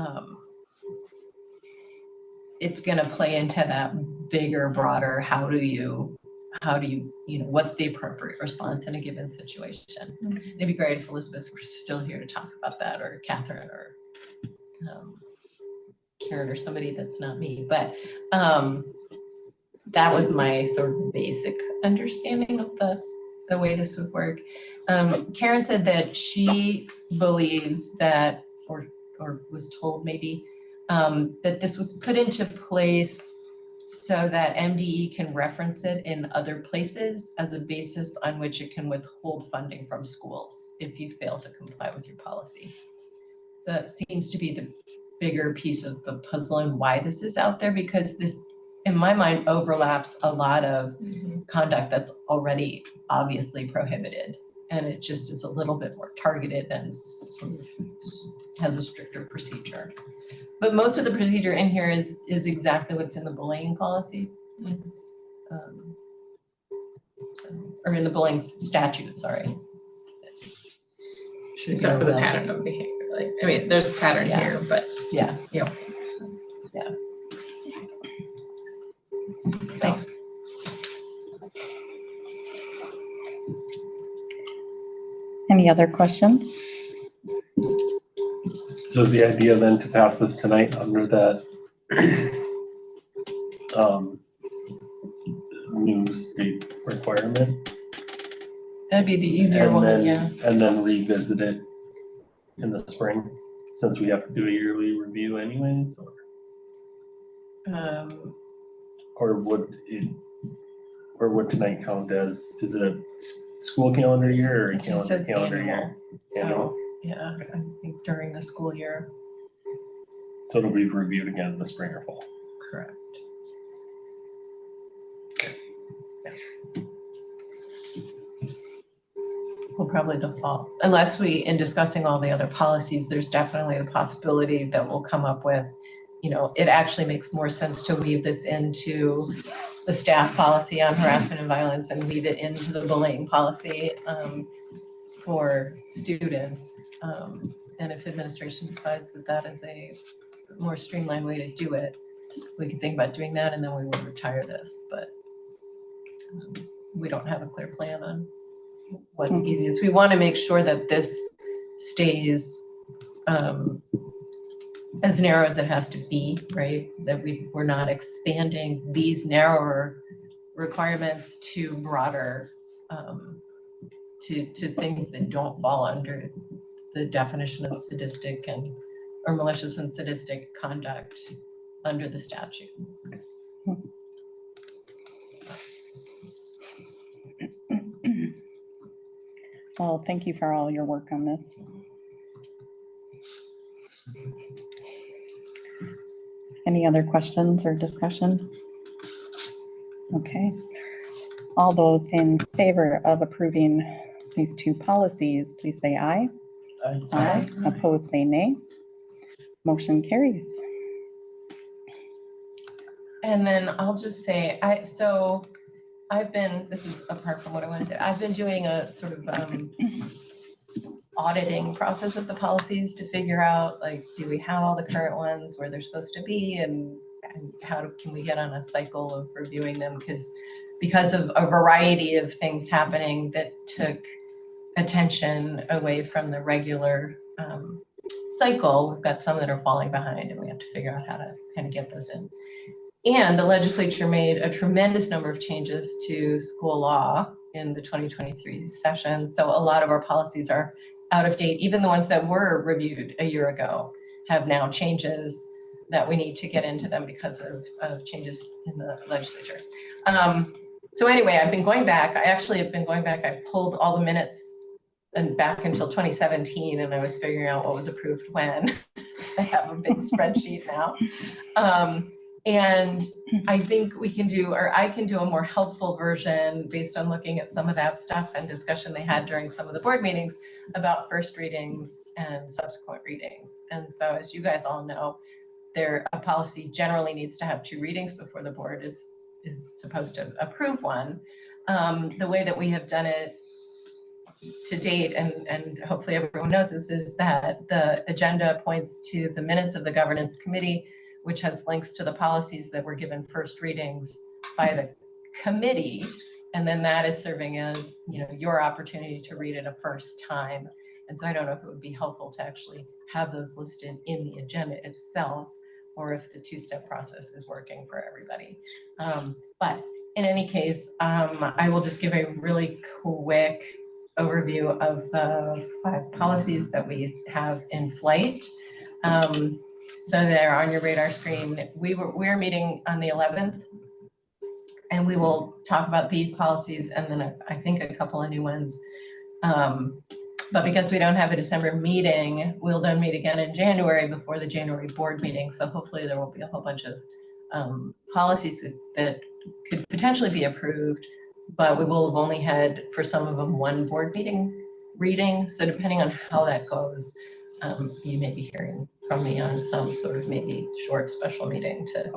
it's going to play into that bigger, broader, how do you, you know, what's the appropriate response in a given situation? Mm-hmm. It'd be great if Elizabeth were still here to talk about that, or Catherine, or Karen, or somebody that's not me. But that was my sort of basic understanding of the way this would work. Karen said that she believes that, or was told maybe, that this was put into place so that MDE can reference it in other places as a basis on which it can withhold funding from schools if you fail to comply with your policy. So that seems to be the bigger piece of the puzzle and why this is out there, because this, in my mind, overlaps a lot of conduct that's already obviously prohibited. And it just is a little bit more targeted and has a stricter procedure. But most of the procedure in here is exactly what's in the bullying policy. Or in the bullying statute, sorry. Except for the pattern of behavior. Like, I mean, there's a pattern here, but yeah. You know. Yeah. Thanks. Any other questions? So is the idea then to pass this tonight under that new state requirement? That'd be the easier one, yeah. And then revisit it in the spring? Since we have to do a yearly review anyways, or would tonight count as, is it a school calendar year or a It just says calendar annual. year? So, Annual. yeah, I think during the school year. So it'll be reviewed again in the spring or fall. Correct. We'll probably default, unless we, in discussing all the other policies, there's definitely the possibility that we'll come up with, you know, it actually makes more sense to weave this into the staff policy on harassment and violence and weave it into the bullying policy for students. And if administration decides that that is a more streamlined way to do it, we can think about doing that and then we will retire this, but we don't have a clear plan on what's easiest. We want to make sure that this stays as narrow as it has to be, right? That we're not expanding these narrower requirements to broader, to things that don't fall under the definition of sadistic or malicious and sadistic conduct under the statute. Well, thank you for all your work on this. Any other questions or discussion? Okay. All those in favor of approving these two policies, please say aye. Aye. Aye. Opposed, say nay. Motion carries. And then I'll just say, I've been, this is apart from what I want to say, I've been doing a sort of auditing process of the policies to figure out, like, do we have all the current ones where they're supposed to be, and how can we get on a cycle of reviewing them? Because of a variety of things happening that took attention away from the regular cycle, we've got some that are falling behind and we have to figure out how to kind of get those in. And the legislature made a tremendous number of changes to school law in the 2023 session. So a lot of our policies are out of date. Even the ones that were reviewed a year ago have now changes that we need to get into them because of changes in the legislature. So anyway, I've been going back. I actually have been going back. I pulled all the minutes and back until 2017, and I was figuring out what was approved when. I have a big spreadsheet now. And I think we can do, or I can do a more helpful version based on looking at some of that stuff and discussion they had during some of the board meetings about first readings and subsequent readings. And so, as you guys all know, a policy generally needs to have 2 readings before the board is supposed to approve one. The way that we have done it to date, and hopefully everyone knows this, is that the agenda points to the minutes of the governance committee, which has links to the policies that were given first readings by the committee. And then that is serving as, you know, your opportunity to read it a first time. And so I don't know if it would be helpful to actually have those listed in the agenda itself, or if the 2-step process is working for everybody. But in any case, I will just give a really quick overview of the 5 policies that we have in flight. So they're on your radar screen. We're meeting on the 11th, and we will talk about these policies and then I think a couple of new ones. But because we don't have a December meeting, we'll then meet again in January before the January board meeting. So hopefully there will be a whole bunch of policies that could potentially be approved, but we will have only had, for some of them, 1 board meeting reading. So depending on how that goes, you may be hearing from me on some sort of maybe short special meeting to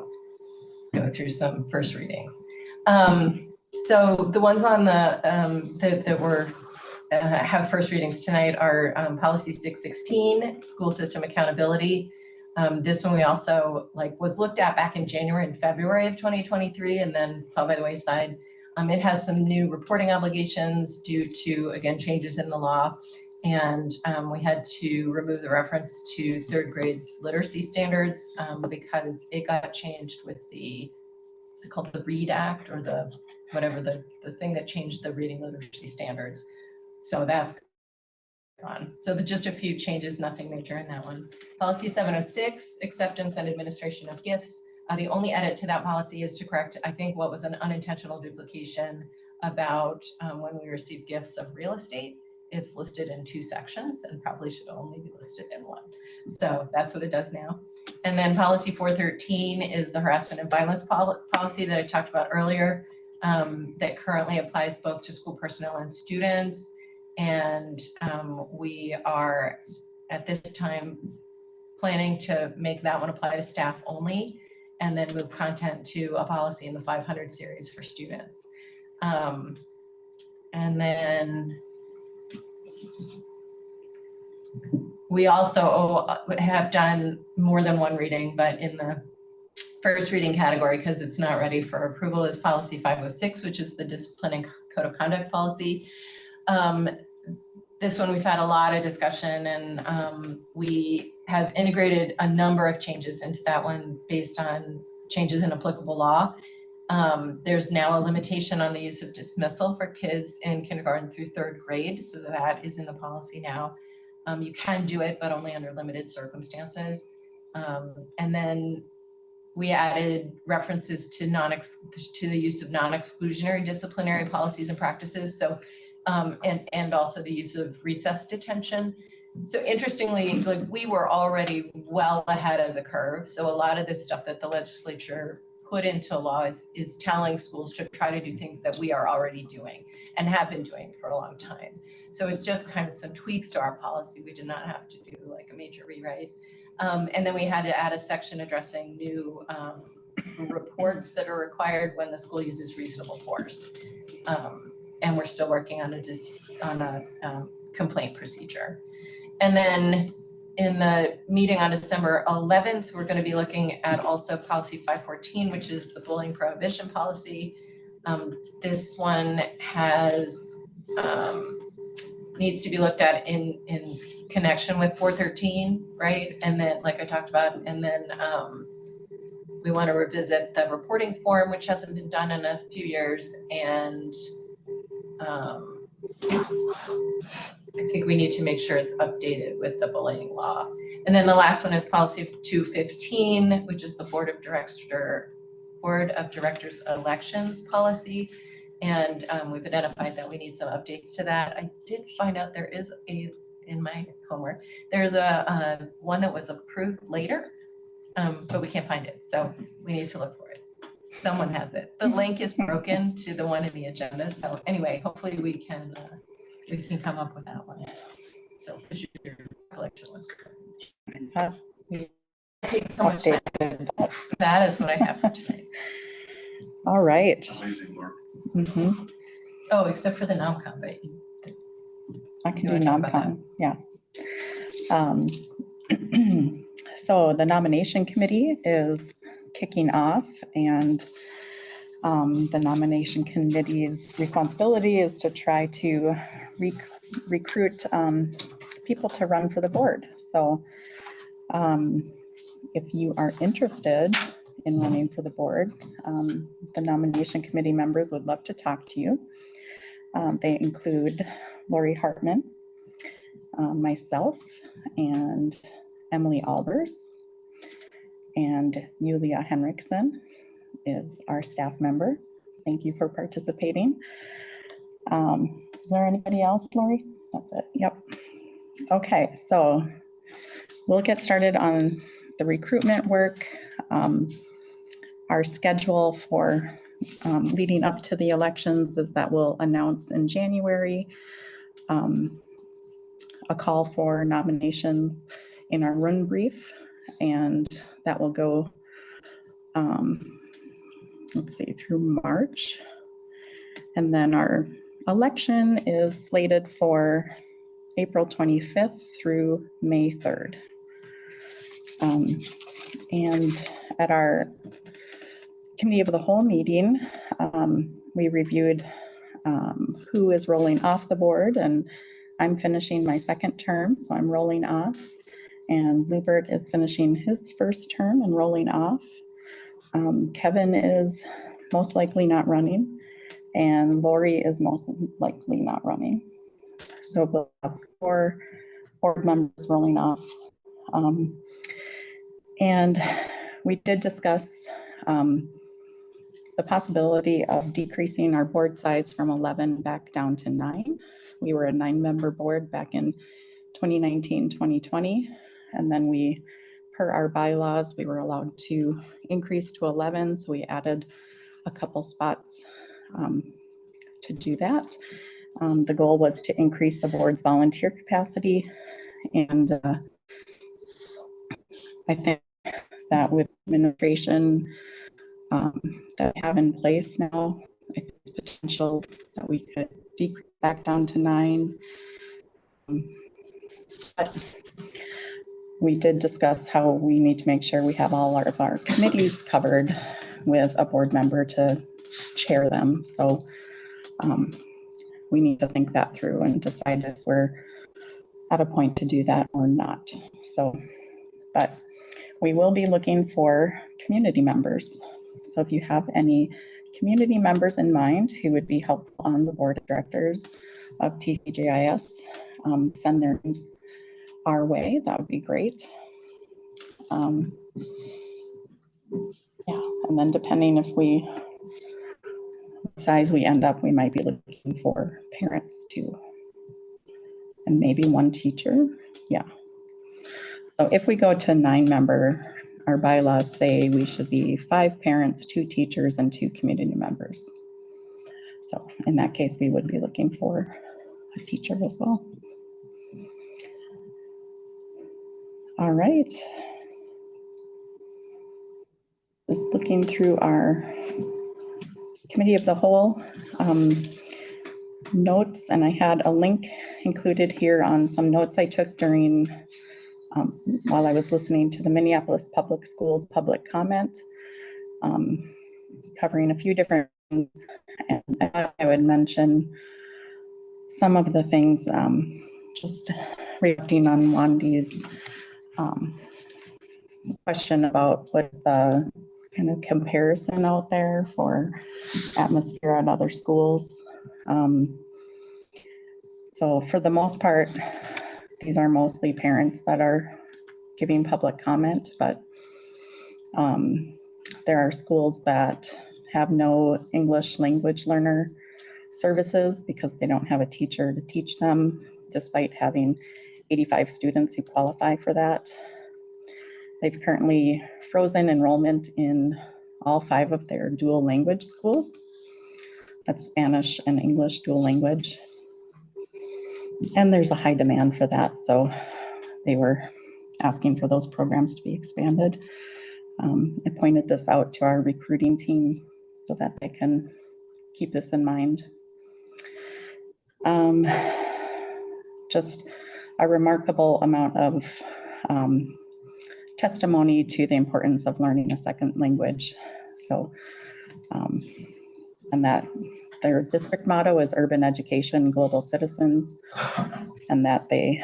go through some first readings. So the ones on the that were have first readings tonight are policy 616, school system accountability. This one we also was looked at back in January and February of 2023 and then fell by the wayside. It has some new reporting obligations due to, again, changes in the law. And we had to remove the reference to 3rd grade literacy standards because it got changed with is it called the READ Act, or the thing that changed the reading literacy standards. So that's on. So just a few changes, nothing major in that one. Policy 706, acceptance and administration of gifts. The only edit to that policy is to correct, I think, what was an unintentional duplication about when we receive gifts of real estate. It's listed in 2 sections and probably should only be listed in 1. So that's what it does now. And then policy 413 is the harassment and violence policy that I talked about earlier, that currently applies both to school personnel and students. And we are at this time planning to make that one apply to staff only, and then move content to a policy in the 500 series for students. And then we also have done more than 1 reading, but in the first reading category, because it's not ready for approval, is policy 506, which is the discipline and code of conduct policy. This one, we've had a lot of discussion, and we have integrated a number of changes into that one based on changes in applicable law. There's now a limitation on the use of dismissal for kids in kindergarten through 3rd grade. So that is in the policy now. You can do it, but only under limited circumstances. And then we added references to the use of non-exclusionary disciplinary policies and practices. So, and also the use of recess detention. So interestingly, like, we were already well ahead of the curve. So a lot of this stuff that the legislature put into law is telling schools to try to do things that we are already doing and have been doing for a long time. So it's just kind of some tweaks to our policy. We did not have to do like a major rewrite. And then we had to add a section addressing new reports that are required when the school uses reasonable force. And we're still working on a complaint procedure. And then in the meeting on December 11th, we're going to be looking at also policy 514, which is the bullying prohibition policy. This one has needs to be looked at in connection with 413, right? And then, like I talked about, and then we want to revisit the reporting form, which hasn't been done in a few years, and I think we need to make sure it's updated with the bullying law. And then the last one is policy 215, which is the Board of Directors elections policy. And we've identified that we need some updates to that. I did find out there is in my homework, there's a one that was approved later, but we can't find it. So we need to look for it. Someone has it. The link is broken to the one in the agenda. So anyway, hopefully we can come up with that one. So your recollection was correct. Takes so much time. That is what I have for tonight. All right. Amazing work. Mm-hmm. Oh, except for the non-com, but I can do non-com, yeah. So the nomination committee is kicking off, and the nomination committee's responsibility is to try to recruit people to run for the board. So if you are interested in running for the board, the nomination committee members would love to talk to you. They include Lori Hartman, myself, and Emily Albers, and Yulia Henriksen is our staff member. Thank you for participating. Is there anybody else, Lori? That's it. Yep. Okay, so we'll get started on the recruitment work. Our schedule for leading up to the elections is that we'll announce in January a call for nominations in our run brief, and that will go, let's see, through March. And then our election is slated for April 25th through May 3rd. And at our committee of the whole meeting, we reviewed who is rolling off the board, and I'm finishing my 2nd term, so I'm rolling off. And Lubert is finishing his 1st term and rolling off. Kevin is most likely not running, and Lori is most likely not running. So we'll have 4 board members rolling off. And we did discuss the possibility of decreasing our board size from 11 back down to 9. We were a 9-member board back in 2019, 2020. And then per our bylaws, we were allowed to increase to 11. So we added a couple spots to do that. The goal was to increase the board's volunteer capacity. And I think that with administration that we have in place now, I think it's potential that we could decrease back down to 9. But we did discuss how we need to make sure we have all of our committees covered with a board member to chair them. So we need to think that through and decide if we're at a point to do that or not. So, but we will be looking for community members. So if you have any community members in mind who would be helpful on the board of directors of TCGIS, send their names our way. That would be great. Yeah, and then depending if what size we end up, we might be looking for parents too. And maybe 1 teacher. Yeah. So if we go to 9-member, our bylaws say we should be 5 parents, 2 teachers, and 2 community members. So in that case, we would be looking for a teacher as well. All right. Just looking through our committee of the whole notes, and I had a link included here on some notes I took during while I was listening to the Minneapolis Public Schools public comment, covering a few different things. And I thought I would mention some of the things, just reacting on Wandy's question about what's the kind of comparison out there for atmosphere at other schools. So for the most part, these are mostly parents that are giving public comment, but there are schools that have no English language learner services because they don't have a teacher to teach them, despite having 85 students who qualify for that. They've currently frozen enrollment in all 5 of their dual language schools. That's Spanish and English dual language. And there's a high demand for that. So they were asking for those programs to be expanded. I pointed this out to our recruiting team so that they can keep this in mind. Just a remarkable amount of testimony to the importance of learning a second language. So, and that their district motto is urban education, global citizens, and that they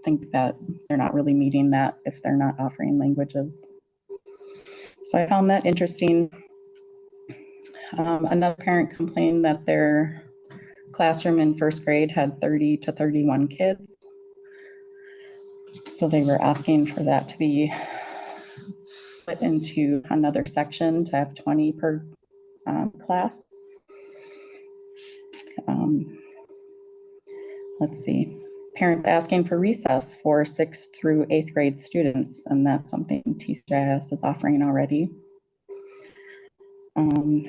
think that they're not really meeting that if they're not offering languages. So I found that interesting. Another parent complained that their classroom in 1st grade had 30 to 31 kids. So they were asking for that to be split into another section to have 20 per class. Let's see, parents asking for recess for 6th through 8th grade students, and that's something TCGIS is offering already. And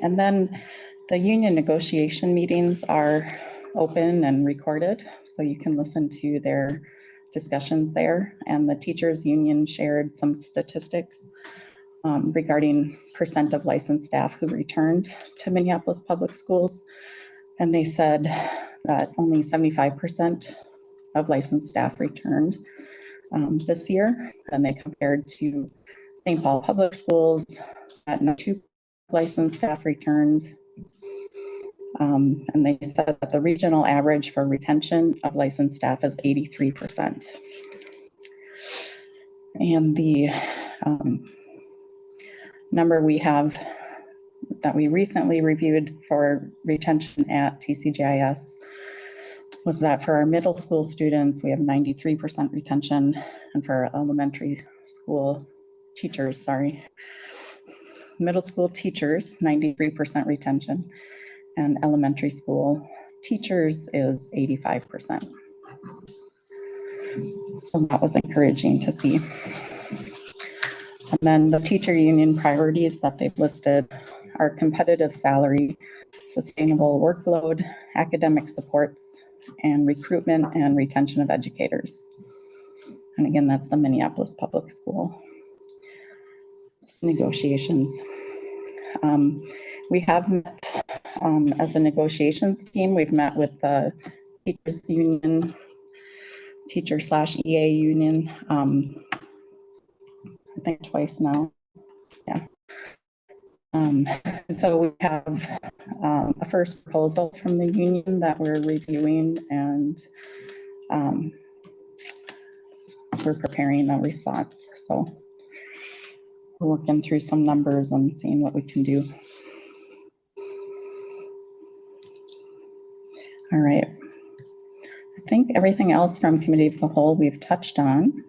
then the union negotiation meetings are open and recorded, so you can listen to their discussions there. And the teachers union shared some statistics regarding % of licensed staff who returned to Minneapolis Public Schools. And they said that only 75% of licensed staff returned this year. And they compared to St. Paul Public Schools at 2 licensed staff returned. And they said that the regional average for retention of licensed staff is 83%. And the number we have that we recently reviewed for retention at TCGIS was that for our middle school students, we have 93% retention, and for our elementary school teachers, middle school teachers, 93% retention, and elementary school teachers is 85%. So that was encouraging to see. And then the teacher union priorities that they've listed are competitive salary, sustainable workload, academic supports, and recruitment and retention of educators. And again, that's the Minneapolis Public School negotiations. We have met as a negotiations team, we've met with the teachers union, teacher/EA union, I think twice now. Yeah. And so we have a first proposal from the union that we're reviewing, and we're preparing a response. So we're working through some numbers and seeing what we can do. All right. I think everything else from Committee of the Whole we've touched on.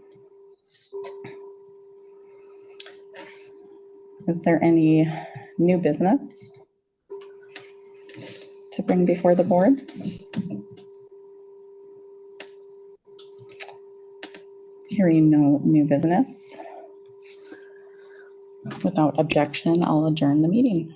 Is there any new business to bring before the board? Hearing no new business. Without objection, I'll adjourn the meeting.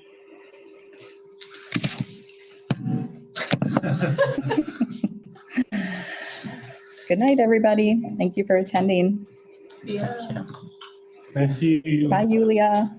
Good night, everybody. Thank you for attending. Yeah. I see you. Bye, Yulia.